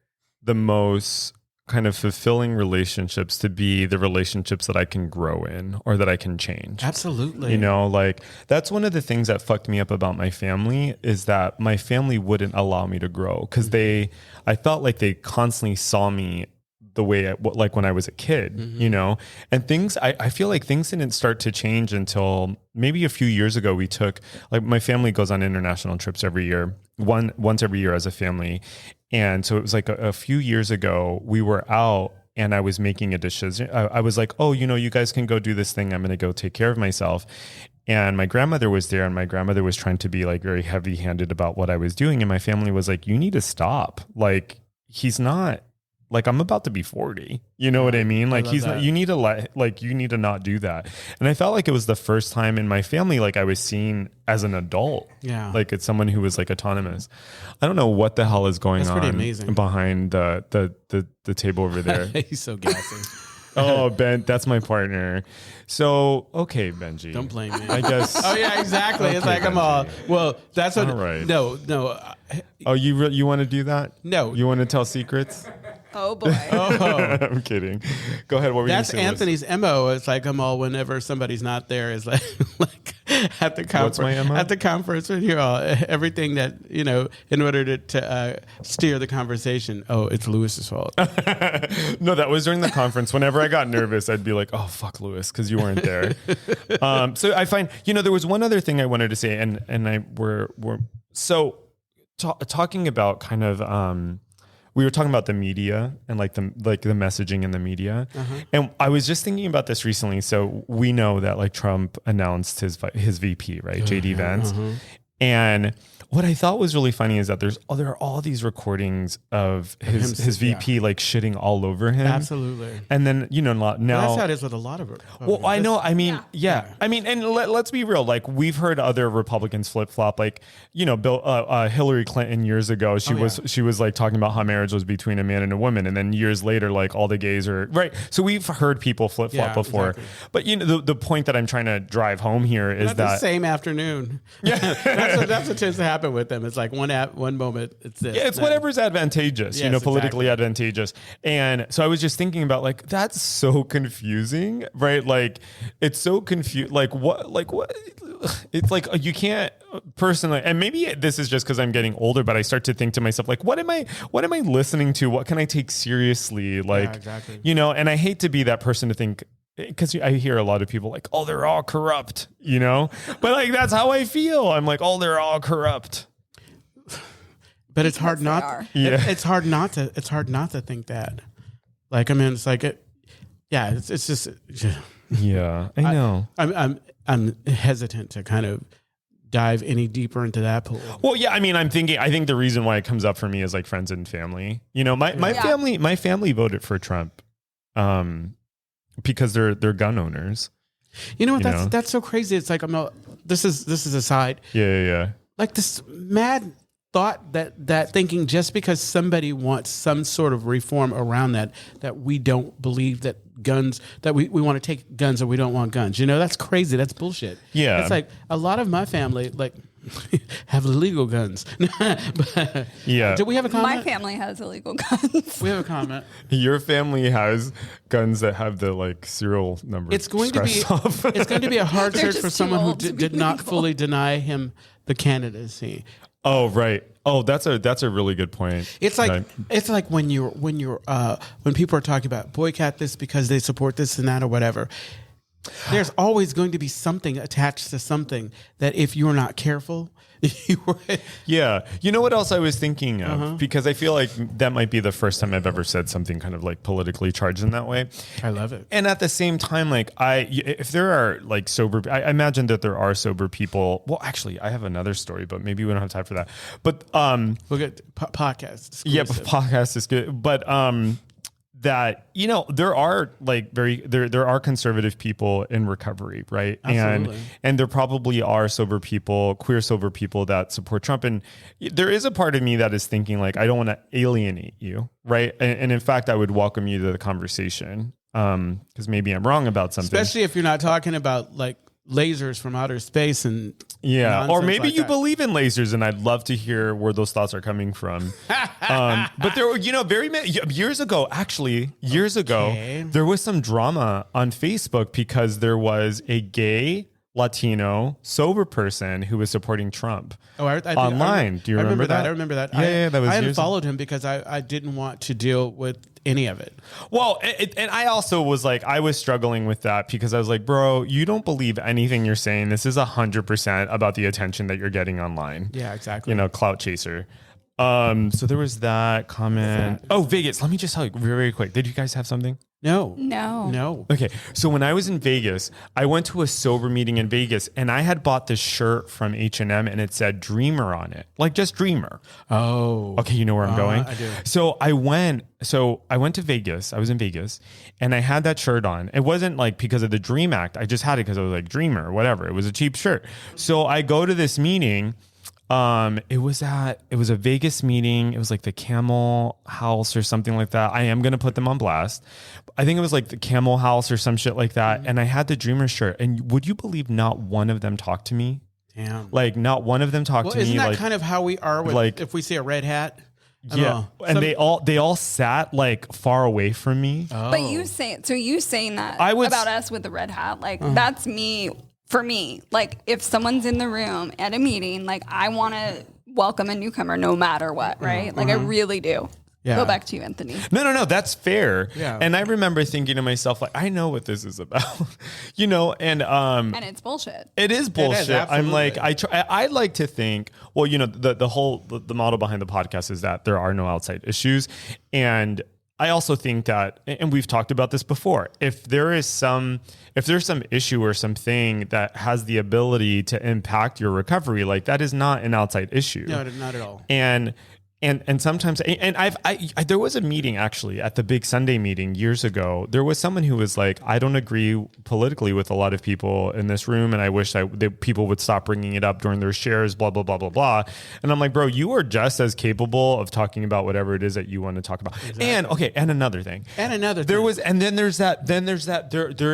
the most kind of fulfilling relationships to be the relationships that I can grow in or that I can change. Absolutely. Like that's one of the things that fucked me up about my family, is that my family wouldn't allow me to grow because I felt like they constantly saw me the way like when I was a kid, and things, I feel like things didn't start to change until maybe a few years ago. We took, like, my family goes on international trips every year, once every year as a family. And so it was like a few years ago we were out and I was making a decision. I was like, oh, you guys can go do this thing. I'm going to go take care of myself. And my grandmother was there, and my grandmother was trying to be like very heavy handed about what I was doing. And my family was like, you need to stop. Like, he's not, like, I'm about to be 40. You know what I mean? Like, he's not, you need to not do that. And I felt like it was the first time in my family, like I was seen as an adult. Yeah. Like it's someone who was like autonomous. I don't know what the hell is going on behind the table over there. He's so gassy. Oh, Ben, that's my partner. So, okay, Benji. Don't blame me. I guess. Oh, yeah, exactly. Okay, it's like, I'm all, well, that's what. All right. No. Oh, you want to do that? No. You want to tell secrets? Oh, boy. I'm kidding. Go ahead. What were you saying? That's Anthony's MO. It's like, I'm all, whenever somebody's not there, is like at the conference. What's my MO? At the conference with you all, everything that, in order to steer the conversation. Oh, it's Lewis's fault. No, that was during the conference. Whenever I got nervous, I'd be like, oh, fuck Lewis, because you weren't there. So I find, there was one other thing I wanted to say, talking about kind of, we were talking about the media and like the messaging in the media. And I was just thinking about this recently. So we know that like Trump announced his VP, right? JD Vance. And what I thought was really funny is that there are all these recordings of his VP like shitting all over him. Absolutely. And then, now that's how it is with a lot of it. Well, I know. I mean, yeah. I mean, and let's be real. Like, we've heard other Republicans flip flop. Like, Hillary Clinton years ago, she was like talking about how marriage was between a man and a woman, and then years later, like all the gays are right. So we've heard people flip flop before. Exactly. But the point that I'm trying to drive home here is that the same afternoon. Yeah, that's what tends to happen with them. It's like one moment it's this. Yeah, it's whatever's advantageous. Yes, politically advantageous. And so I was just thinking about like, that's so confusing, right? Like, it's so confused. Like what? It's like you can't personally. And maybe this is just because I'm getting older, but I start to think to myself like, what am I listening to? What can I take seriously? Like, exactly. And I hate to be that person to think because I hear a lot of people like, oh, they're all corrupt, you know, but like, that's how I feel. I'm like, oh, they're all corrupt. But it's hard not. It's hard not to. It's hard not to think that. Like, I mean, it's like it. Yeah, it's just. Yeah, I know. I'm hesitant to kind of dive any deeper into that pool. Well, yeah, I mean, I think the reason why it comes up for me is like friends and family. You know, my family voted for Trump, because they're gun owners. You know what? That's so crazy. It's like this is a side. Yeah. Like this mad thought that thinking just because somebody wants some sort of reform around that we don't believe that guns, that we want to take guns or we don't want guns. You know, that's crazy. That's bullshit. Yeah. It's like a lot of my family like have illegal guns. But, yeah. Do we have a comment? My family has illegal guns. We have a comment. Your family has guns that have the like serial number. It's going to be a hard search for someone who did not fully deny him the candidacy. Oh, right. Oh, that's a really good point. It's like when people are talking about boycott this because they support this and that or whatever. There's always going to be something attached to something that if you're not careful, Yeah. You know what else I was thinking of? Because I feel like that might be the first time I've ever said something kind of like politically charged in that way. I love it. And at the same time, like if there are like sober, I imagine that there are sober people. Well, actually, I have another story, but maybe we don't have time for that. But we'll get podcast. Yeah, but podcast is good. But that, you know, there are like there are conservative people in recovery, right? Absolutely. And there probably are sober people, queer sober people that support Trump. And there is a part of me that is thinking like, I don't want to alienate you, right? And in fact, I would welcome you to the conversation, because maybe I'm wrong about something. Especially if you're not talking about like lasers from outer space and or maybe like you that. believe in lasers, and I'd love to hear where those thoughts are coming from. But there were, you know, very many years ago, there was some drama on Facebook because there was a gay Latino sober person who was supporting Trump online. Do you remember that? I remember that. Yeah, that was. I unfollowed him because I didn't want to deal with any of it. Well, and I also was like, I was struggling with that because I was like, bro, you don't believe anything you're saying. This is 100% about the attention that you're getting online. Yeah, exactly. You know, clout chaser. So there was that comment. Oh, Vegas. Let me just tell you very, very quick. Did you guys have something? No. Okay. So when I was in Vegas, I went to a sober meeting in Vegas and I had bought this shirt from H&M and it said Dreamer on it. Like just Dreamer. Oh. Okay. You know where I'm going? I do. So I went to Vegas. I was in Vegas and I had that shirt on. It wasn't like because of the Dream Act. I just had it because I was like Dreamer or whatever. It was a cheap shirt. So I go to this meeting. It was a Vegas meeting. It was like the Camel House or something like that. I am going to put them on blast. I think it was like the Camel House or some shit like that. And I had the Dreamer shirt. And would you believe not one of them talked to me? Damn. Like not one of them talked to me. Isn't that like, kind of how we are with like if we see a red hat? Yeah. And they all sat like far away from me. Oh. But you saying that about us with the red hat, like that's me. For me, like if someone's in the room at a meeting, like I want to welcome a newcomer no matter what, right? Like I really do. Yeah. Go back to you, Anthony. No, that's fair. Yeah. And I remember thinking to myself, like, I know what this is about, you know, and it's bullshit. It is bullshit. I'm like, I like to think, well, you know, the model behind the podcast is that there are no outside issues. And I also think that, and we've talked about this before, if there's some issue or something that has the ability to impact your recovery, like that is not an outside issue. No, not at all. And sometimes, and there was a meeting actually at the Big Sunday meeting years ago. There was someone who was like, I don't agree politically with a lot of people in this room, and I wish that people would stop bringing it up during their shares, blah, blah, blah, blah, blah. And I'm like, bro, you are just as capable of talking about whatever it is that you want to talk about. Exactly. And another thing. There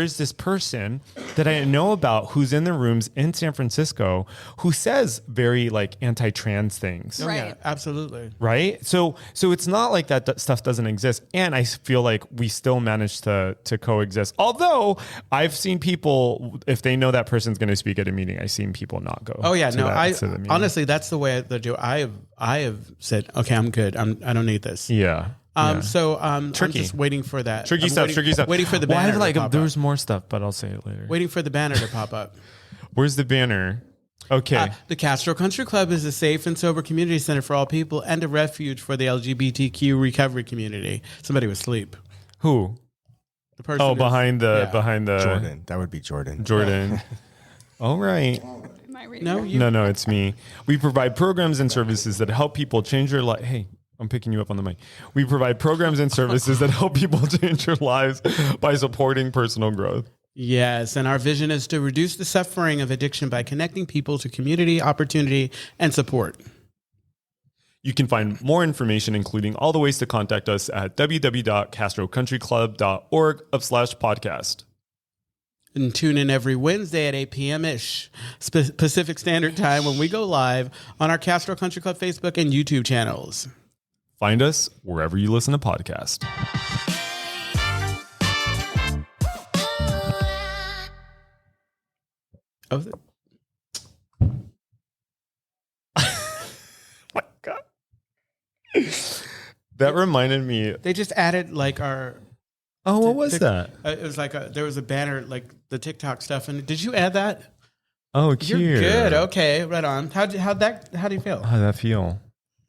is this person that I know about who's in the rooms in San Francisco who says very like anti-trans things. Right. Yeah, absolutely. Right. So it's not like that stuff doesn't exist. And I feel like we still manage to coexist. Although I've seen people, if they know that person's going to speak at a meeting, I've seen people not go. Oh yeah. No, meeting. Honestly, that's the way I do. I have said, okay, I'm good. I don't need this. Yeah. I'm Tricky. just waiting for that. Tricky I'm stuff. Waiting for the banner. there's more stuff, but I'll say it later. Waiting for the banner to pop up. Where's the banner? Okay. The Castro Country Club is a safe and sober community center for all people and a refuge for the LGBTQ recovery community. Somebody was asleep. Who? The person. Oh, behind the Jordan. That would be Jordan. Jordan. All right. Am I reading? No, you. No, it's me. We provide programs and services that help people change their life. Hey, I'm picking you up on the mic. We provide programs and services that help people change their lives by supporting personal growth. Yes, and our vision is to reduce the suffering of addiction by connecting people to community, opportunity, and support. You can find more information, including all the ways to contact us at www.castrocountryclub.org/podcast. And tune in every Wednesday at 8 p.m.-ish Pacific Standard Time when we go live on our Castro Country Club Facebook and YouTube channels. Find us wherever you listen to podcasts. Oh, My God. That reminded me. they just added like our. Oh, what was that? It was like there was a banner like the TikTok stuff, and did you add that? Oh, cute. You're good. Okay, right on. How do you feel? How did that feel?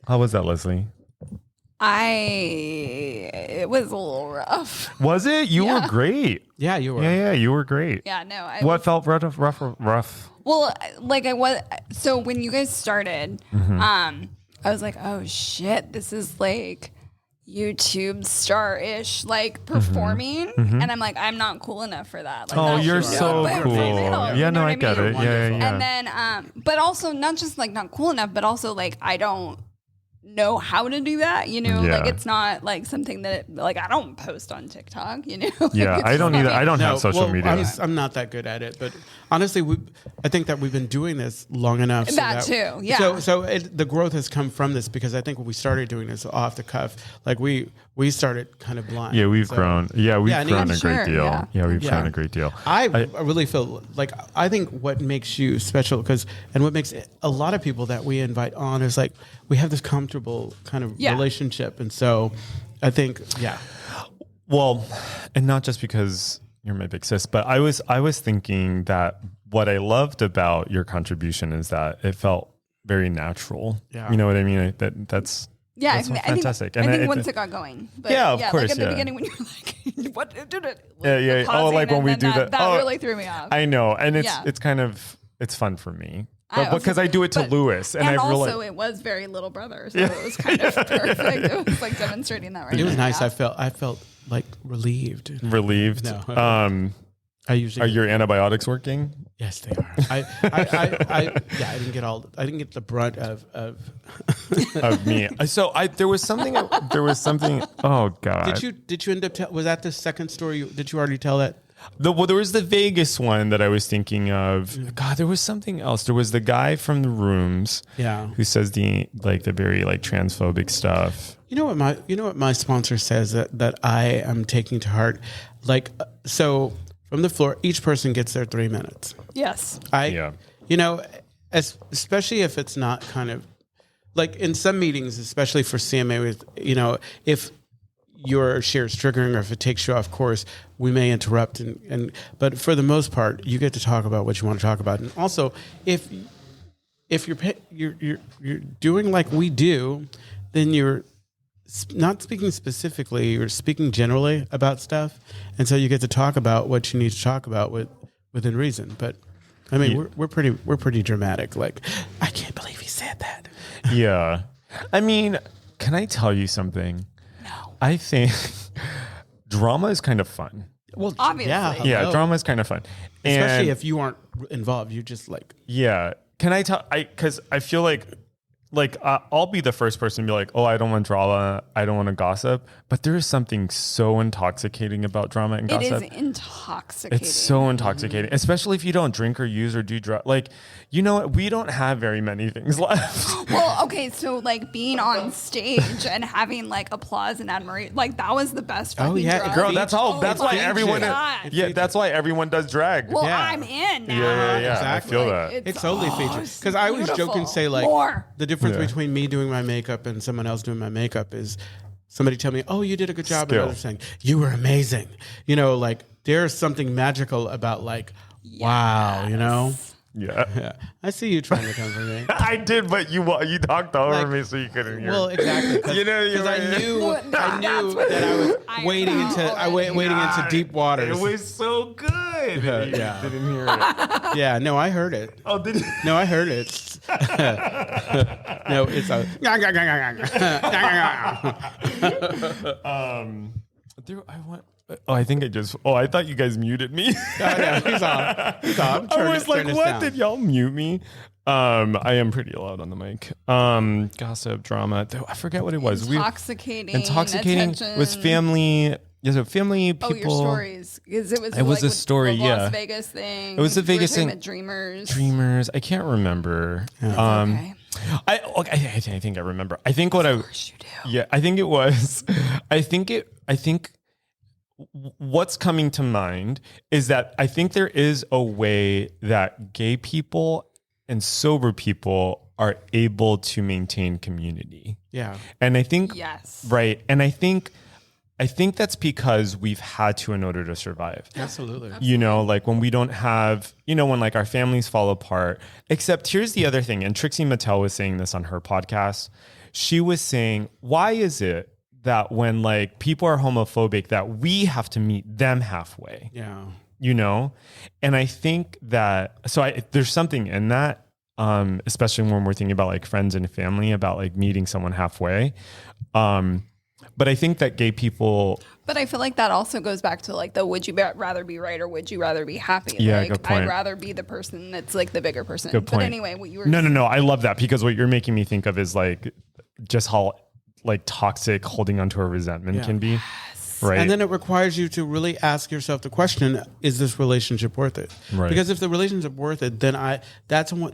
How was that, Leslie? It was a little rough. Was it? You Yeah. were great. Yeah, you were. Yeah, you were great. Yeah, no. What felt rough? Well, like I was. So when you guys started, I was like, oh shit, this is like YouTube star-ish, like performing, and I'm like, I'm not cool enough for that. Like, Oh, that you're should so be cool. middle, Yeah, you know no, what I get mean? it. Yeah. And then, but also not just like not cool enough, but also like I don't know how to do that. You know, Yeah. like it's not like something that like I don't post on TikTok. You know, Like, Yeah, it's I don't not- either. I don't have social media. I'm not that good at it, but honestly, I think that we've been doing this long enough. That too, yeah. So the growth has come from this because I think when we started doing this off the cuff, like we started kind of blind. Yeah, we've So grown. Yeah, we've Yeah, grown a sure, great deal. yeah. Yeah, we've Yeah. grown a great deal. I really feel like I think what makes you special and what makes a lot of people that we invite on is like we have this comfortable kind of Yeah. relationship, and so I think Well, and not just because you're my big sis, but I was thinking that what I loved about your contribution is that it felt very natural. Yeah. You know what I mean? That's Yeah, that's I fantastic. think, And I think it- once it got going. But Yeah, of course, Like at the yeah. beginning when you were like, what? Yeah. Oh, like when we do that. the- That oh, really threw me off. I know, and it's Yeah. it's kind of it's fun for me, I but because I do it to but- Lewis, and I also realized it was very little brother, so it was kind of perfect. It was like demonstrating that right. it was there. nice. Yeah. I felt like relieved. relieved. No. Are I usually your antibiotics working? Yes, they are. I didn't get the brunt of. Of me. So there was something. Oh God. Did you end up? Was that the second story? Did you already tell that? There was the Vegas one that I was thinking of. God, there was something else. There was the guy from the rooms. Yeah. Who says the very like transphobic stuff. You know what my sponsor says that I am taking to heart, like so from the floor, each person gets their 3 minutes. Yes. Especially if it's not kind of like in some meetings, especially for CMA, with if your share is triggering or if it takes you off course, we may interrupt. But for the most part, you get to talk about what you want to talk about. And also, if you're doing like we do, then you're not speaking specifically, you're speaking generally about stuff. And so you get to talk about what you need to talk about within reason. But I mean, we're pretty dramatic. Like, I can't believe he said that. Yeah. I mean, can I tell you something? No. I think drama is kind of fun. Well, Obviously. Yeah, hello. drama is kind of fun. Especially And- if you aren't involved, you just like, Yeah. Can I tell? Because I feel like I'll be the first person to be like, oh, I don't want drama. I don't want to gossip. But there is something so intoxicating about drama and It gossip. is intoxicating. It's so intoxicating, especially if you don't drink or use or do drugs. Like, you know what? We don't have very many things left. Well, okay, so like being on stage and having like applause and admiration, like that was the best. Oh, fucking yeah, drug. Girl, that's all. Oh That's why my everyone. God. Yeah, that's why everyone does drag. Well, Yeah. I'm in now. Yeah. Exactly. I feel that. it's totally featured. Because I always joke and say like More. the difference Yeah. between me doing my makeup and someone else doing my makeup is somebody tell me, "Oh, you did a good job," and Skill. others saying, "You were amazing." You know, like there's something magical about like, wow, you know. Yeah. Yeah, I see you trying to come for me. I did, but you talked over Like, me, so you couldn't hear. Well, exactly. Cause, You know, 'cause I knew That's what that I was I wading know into already. wading into deep waters. It was so good. Yeah. You didn't hear it. Yeah, no, I heard it. Oh, did you? No, I heard it. No, it's a. I think I just. Oh, I thought you guys muted me. No, he's on. He's on. I was like, what? Did y'all mute me? I am pretty loud on the mic. Gossip, drama. I forget what it was. Intoxicating Intoxicating was family. Yeah, so family people. Oh, your stories. Because it was It was like a with story, the yeah. Las Vegas thing. It was the We were Vegas talking thing. about Dreamers. Dreamers. I can't remember. Okay. I think I remember. I think what Of course you do. Yeah, I think it was. I think what's coming to mind is that I think there is a way that gay people and sober people are able to maintain community. Yeah. And I think Yes. right. And I think that's because we've had to in order to survive. Absolutely. You know, like when we don't have, you know, when like our families fall apart. Except here's the other thing, and Trixie Mattel was saying this on her podcast. She was saying, why is it that when like people are homophobic that we have to meet them halfway? Yeah. You know? And I think that, there's something in that, especially when we're thinking about like friends and family, about like meeting someone halfway. But I think that gay people, But I feel like that also goes back to like the would you rather be right or would you rather be happy? Yeah, like, good point. I'd rather be the person that's like the bigger person. Good point. But anyway, what you were no, I love that, because what you're making me think of is like just how like toxic holding onto a resentment Yeah. can be. Right. And then it requires you to really ask yourself the question: is this relationship worth it? Right. Because if the relationship worth it, then that's when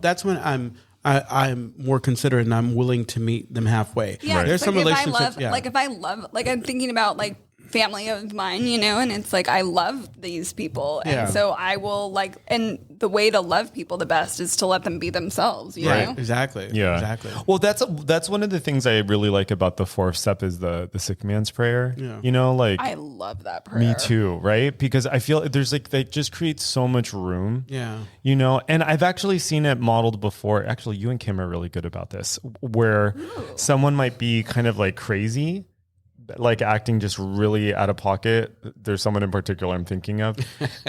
I'm more considerate and I'm willing to meet them halfway. Yeah, There's it's some like relationships. if I love, like I'm thinking about like family of mine, you know, and it's like I love these people, and Yeah. so I will like, and the way to love people the best is to let them be themselves, you Right. know. Exactly. Yeah. Exactly. Well, that's one of the things I really like about the fourth step is the sick man's prayer. Yeah. You know, like I love that prayer. me too, right? Because I feel there's like that just creates so much room. Yeah. You know, and I've actually seen it modeled before. Actually, you and Kim are really good about this, where someone might be kind of like crazy, like acting just really out of pocket. There's someone in particular I'm thinking of.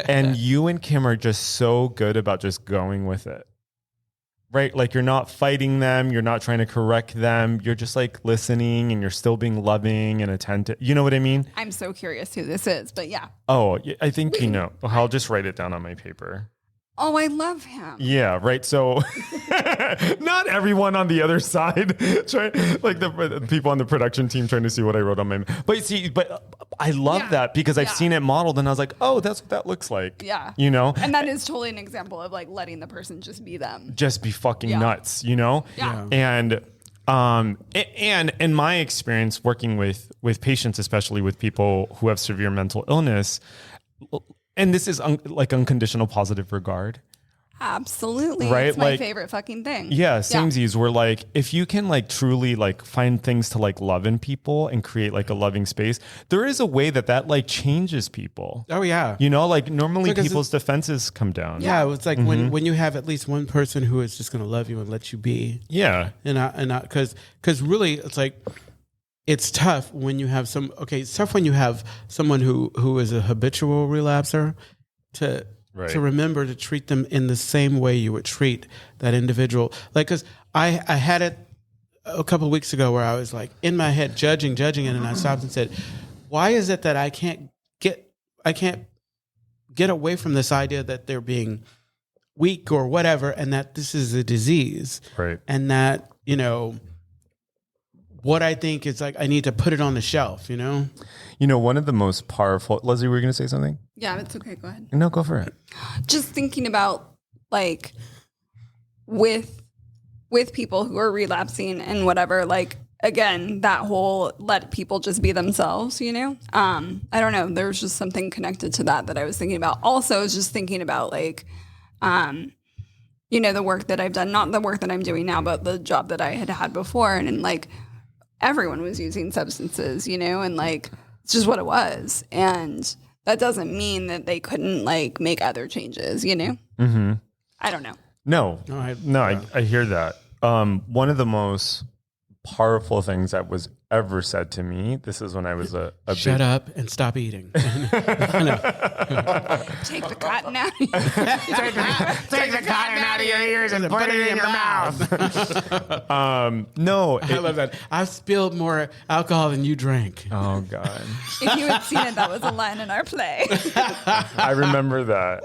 And you and Kim are just so good about just going with it. Right? Like you're not fighting them. You're not trying to correct them. You're just like listening, and you're still being loving and attentive. You know what I mean? I'm so curious who this is, but yeah. Oh, I think you know. I'll just write it down on my paper. Oh, I love him. Yeah, right. So not everyone on the other side, like the people on the production team trying to see what I wrote on my. But I love Yeah. that because I've Yeah. seen it modeled, and I was like, oh, that's what that looks like. Yeah. You know, And that is totally an example of like letting the person just be them. just be fucking Yeah. nuts. You know, Yeah. and in my experience working with patients, especially with people who have severe mental illness. And this is like unconditional positive regard. Absolutely. Right? It's my Like- favorite fucking thing. Yeah, samesies. We're like, if you can like truly like find things to like love in people and create like a loving space, there is a way that like changes people. Oh yeah. You know, like normally Because people's defenses come down. Yeah, it's like when you have at least one person who is just going to love you and let you be, Yeah. because really it's like it's tough when you have it's tough when you have someone who is a habitual relapser to Right. remember to treat them in the same way you would treat that individual. Like, because I had it a couple of weeks ago where I was like in my head judging, and then I stopped and said, why is it that I can't get away from this idea that they're being weak or whatever, and that this is a disease, Right. and that, you know, what I think is like I need to put it on the shelf, you know? You know, one of the most powerful. Leslie, were you going to say something? Yeah, it's okay. Go ahead. No, go for it. Just thinking about like with people who are relapsing and whatever, like again, that whole let people just be themselves, you know? I don't know. There was just something connected to that I was thinking about. Also, I was just thinking about like, you know, the work that I've done, not the work that I'm doing now, but the job that I had before. And like everyone was using substances, and like it's just what it was. And that doesn't mean that they couldn't like make other changes, Mm-hmm. I don't know. No, yeah. I hear that. One of the most powerful things that was ever said to me, this is when I was a Shut up and stop eating. Take the cotton out. Take the cotton out of your ears and put it in your mouth. No, I love that. I've spilled more alcohol than you drank. Oh God. If you had seen it, that was a line in our play. I remember that.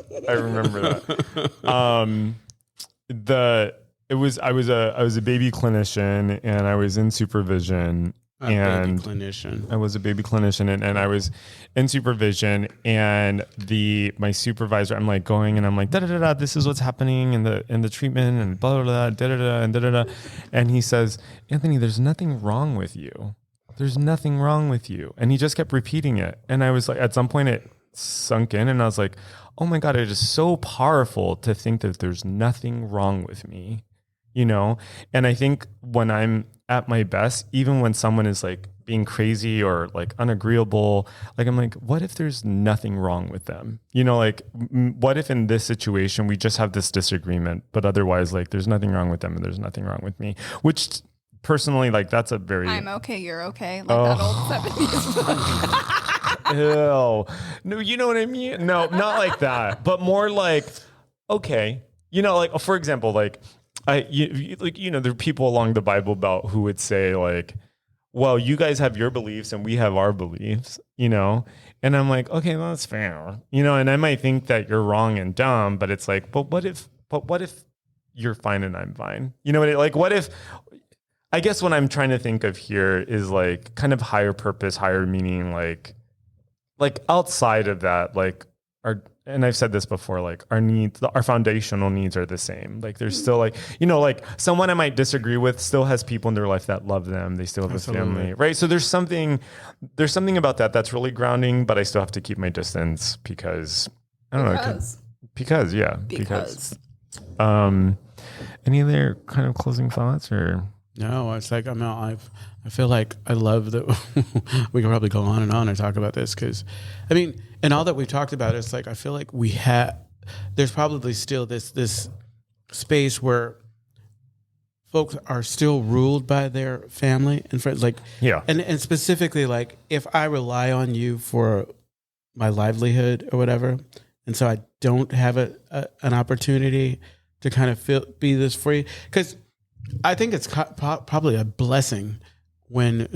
I was a baby clinician and I was in supervision. Baby clinician. I was a baby clinician and I was in supervision and my supervisor, I'm like going and I'm like, da da da da, this is what's happening in the treatment and blah, blah, blah, da da da, and da da da. And he says, Anthony, there's nothing wrong with you. There's nothing wrong with you. And he just kept repeating it. And I was like, at some point it sunk in and I was like, oh my God, it is so powerful to think that there's nothing wrong with me, And I think when I'm at my best, even when someone is like being crazy or like unagreeable, like I'm like, what if there's nothing wrong with them? Like what if in this situation we just have this disagreement, but otherwise like there's nothing wrong with them and there's nothing wrong with me, which personally, like that's a very I'm okay, you're okay, like that old 70s. Ew. No, you know what I mean? No, not like that, but more like, okay, like for example, like there are people along the Bible Belt who would say like, well, you guys have your beliefs and we have our beliefs, and I'm like, okay, well, that's fair, and I might think that you're wrong and dumb, but it's like, but what if you're fine and I'm fine? What if, I guess what I'm trying to think of here is like kind of higher purpose, higher meaning, like outside of that, like and I've said this before, like our needs, our foundational needs are the same. Like there's still like, like someone I might disagree with still has people in their life that love them. They still have a family, right? So there's something about that that's really grounding, but I still have to keep my distance because I don't know. Because. Any other kind of closing thoughts or? No, it's like I feel like I love that we can probably go on and talk about this because, I mean, and all that we've talked about, it's like I feel like there's probably still this space where folks are still ruled by their family and friends, like and specifically like if I rely on you for my livelihood or whatever, and so I don't have an opportunity to kind of be this free because. I think it's probably a blessing when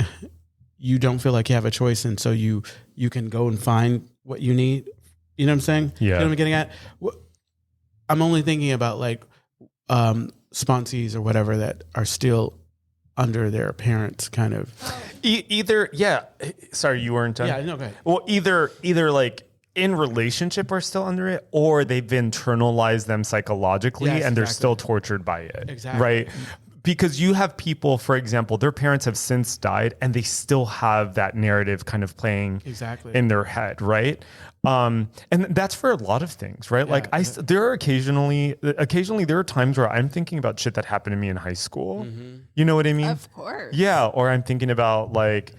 you don't feel like you have a choice, and so you can go and find what you need. You know what I'm saying? Yeah. You know what I'm getting at? I'm only thinking about like sponsees or whatever that are still under their parents' kind of. Either, yeah. Sorry, you weren't done. Yeah, no, go ahead. Well, either like in relationship are still under it, or they've internalized them psychologically and they're still tortured by it. Exactly. Right? Because you have people, for example, their parents have since died and they still have that narrative kind of playing in their head, right? And that's for a lot of things, right? Yeah. Like there are occasionally there are times where I'm thinking about shit that happened to me in high school. Mm-hmm. You know what I mean? Of course. Yeah. Or I'm thinking about like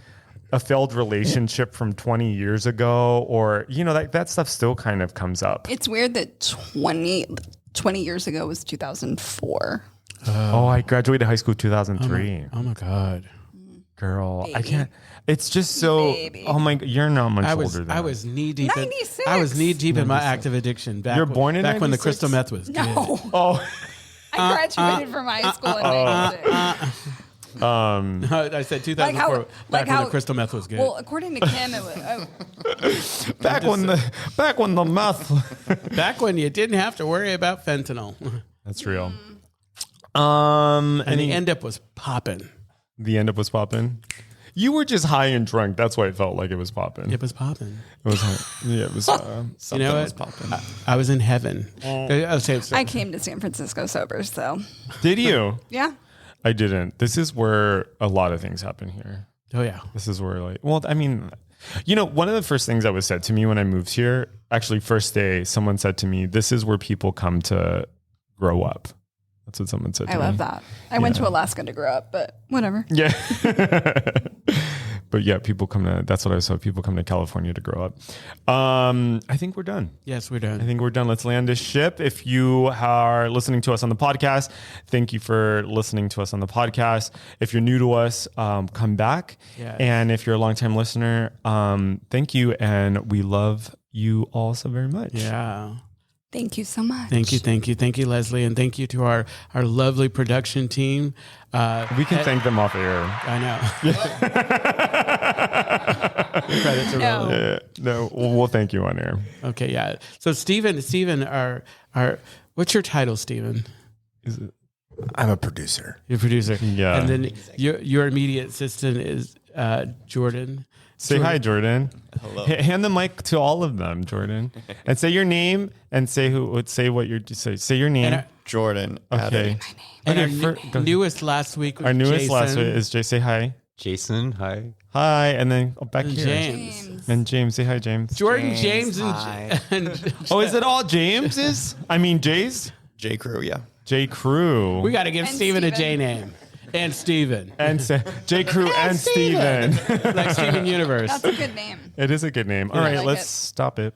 a failed relationship from 20 years ago, or, that stuff still kind of comes up. It's weird that 20 years ago was 2004. I graduated high school 2003. Oh my God. Girl, Baby. I can't. It's just so. Baby. Oh my! You're not much older than I was knee deep. 96. I was knee deep in my active addiction. You're born in back when the 96? crystal meth was good. No. Oh. I graduated from high school in 96. I said 2004. Back when the crystal meth was good. Well, according to Kim, it was. back when the meth. Back when you didn't have to worry about fentanyl. That's real. And the end up was popping. The end up was popping. You were just high and drunk. That's why it felt like it was popping. It was popping. It was. Yeah, it was. Something was popping. I was in heaven. I came to San Francisco sober, so. Did you? Yeah. I didn't. This is where a lot of things happen here. Oh yeah. This is where I mean, one of the first things that was said to me when I moved here, actually first day, someone said to me, "This is where people come to grow up." I That's what someone said to I me. love that. I went to Alaska to grow up, but whatever. Yeah. But yeah, that's what I saw. People come to California to grow up. I think we're done. Yes, we're done. I think we're done. Let's land this ship. If you are listening to us on the podcast, thank you for listening to us on the podcast. If you're new to us, come back. Yes. And if you're a longtime listener, thank you. And we love you all so very much. Yeah. Thank you so much. Thank you, Leslie, and thank you to our lovely production team. We can thank them off air. I know. Credits are rolling. Yeah, no, we'll thank you on air. Okay, yeah. So Steven, our what's your title, Steven? I'm a producer. Your producer. Yeah. And then your immediate assistant is Jordan. Say hi, Jordan. Hello. Hand the mic to all of them, Jordan, and say your name and say what you're say your name. And Jordan. Okay. And Okay, our newest last week was Our newest Jason last week is Jay. Say hi. Jason. Hi. Hi, and then back and here. James. And James. Say hi, James. Jordan, James, Hi. and Oh, is it all Jameses? I mean Jays? J. Crew. Yeah. J. Crew. we got to give And Steven a J Steven. name. And Steven. and J. Crew and Steven. Like Steven Universe. That's a good name. It is a good name. All I right, like let's it. stop it.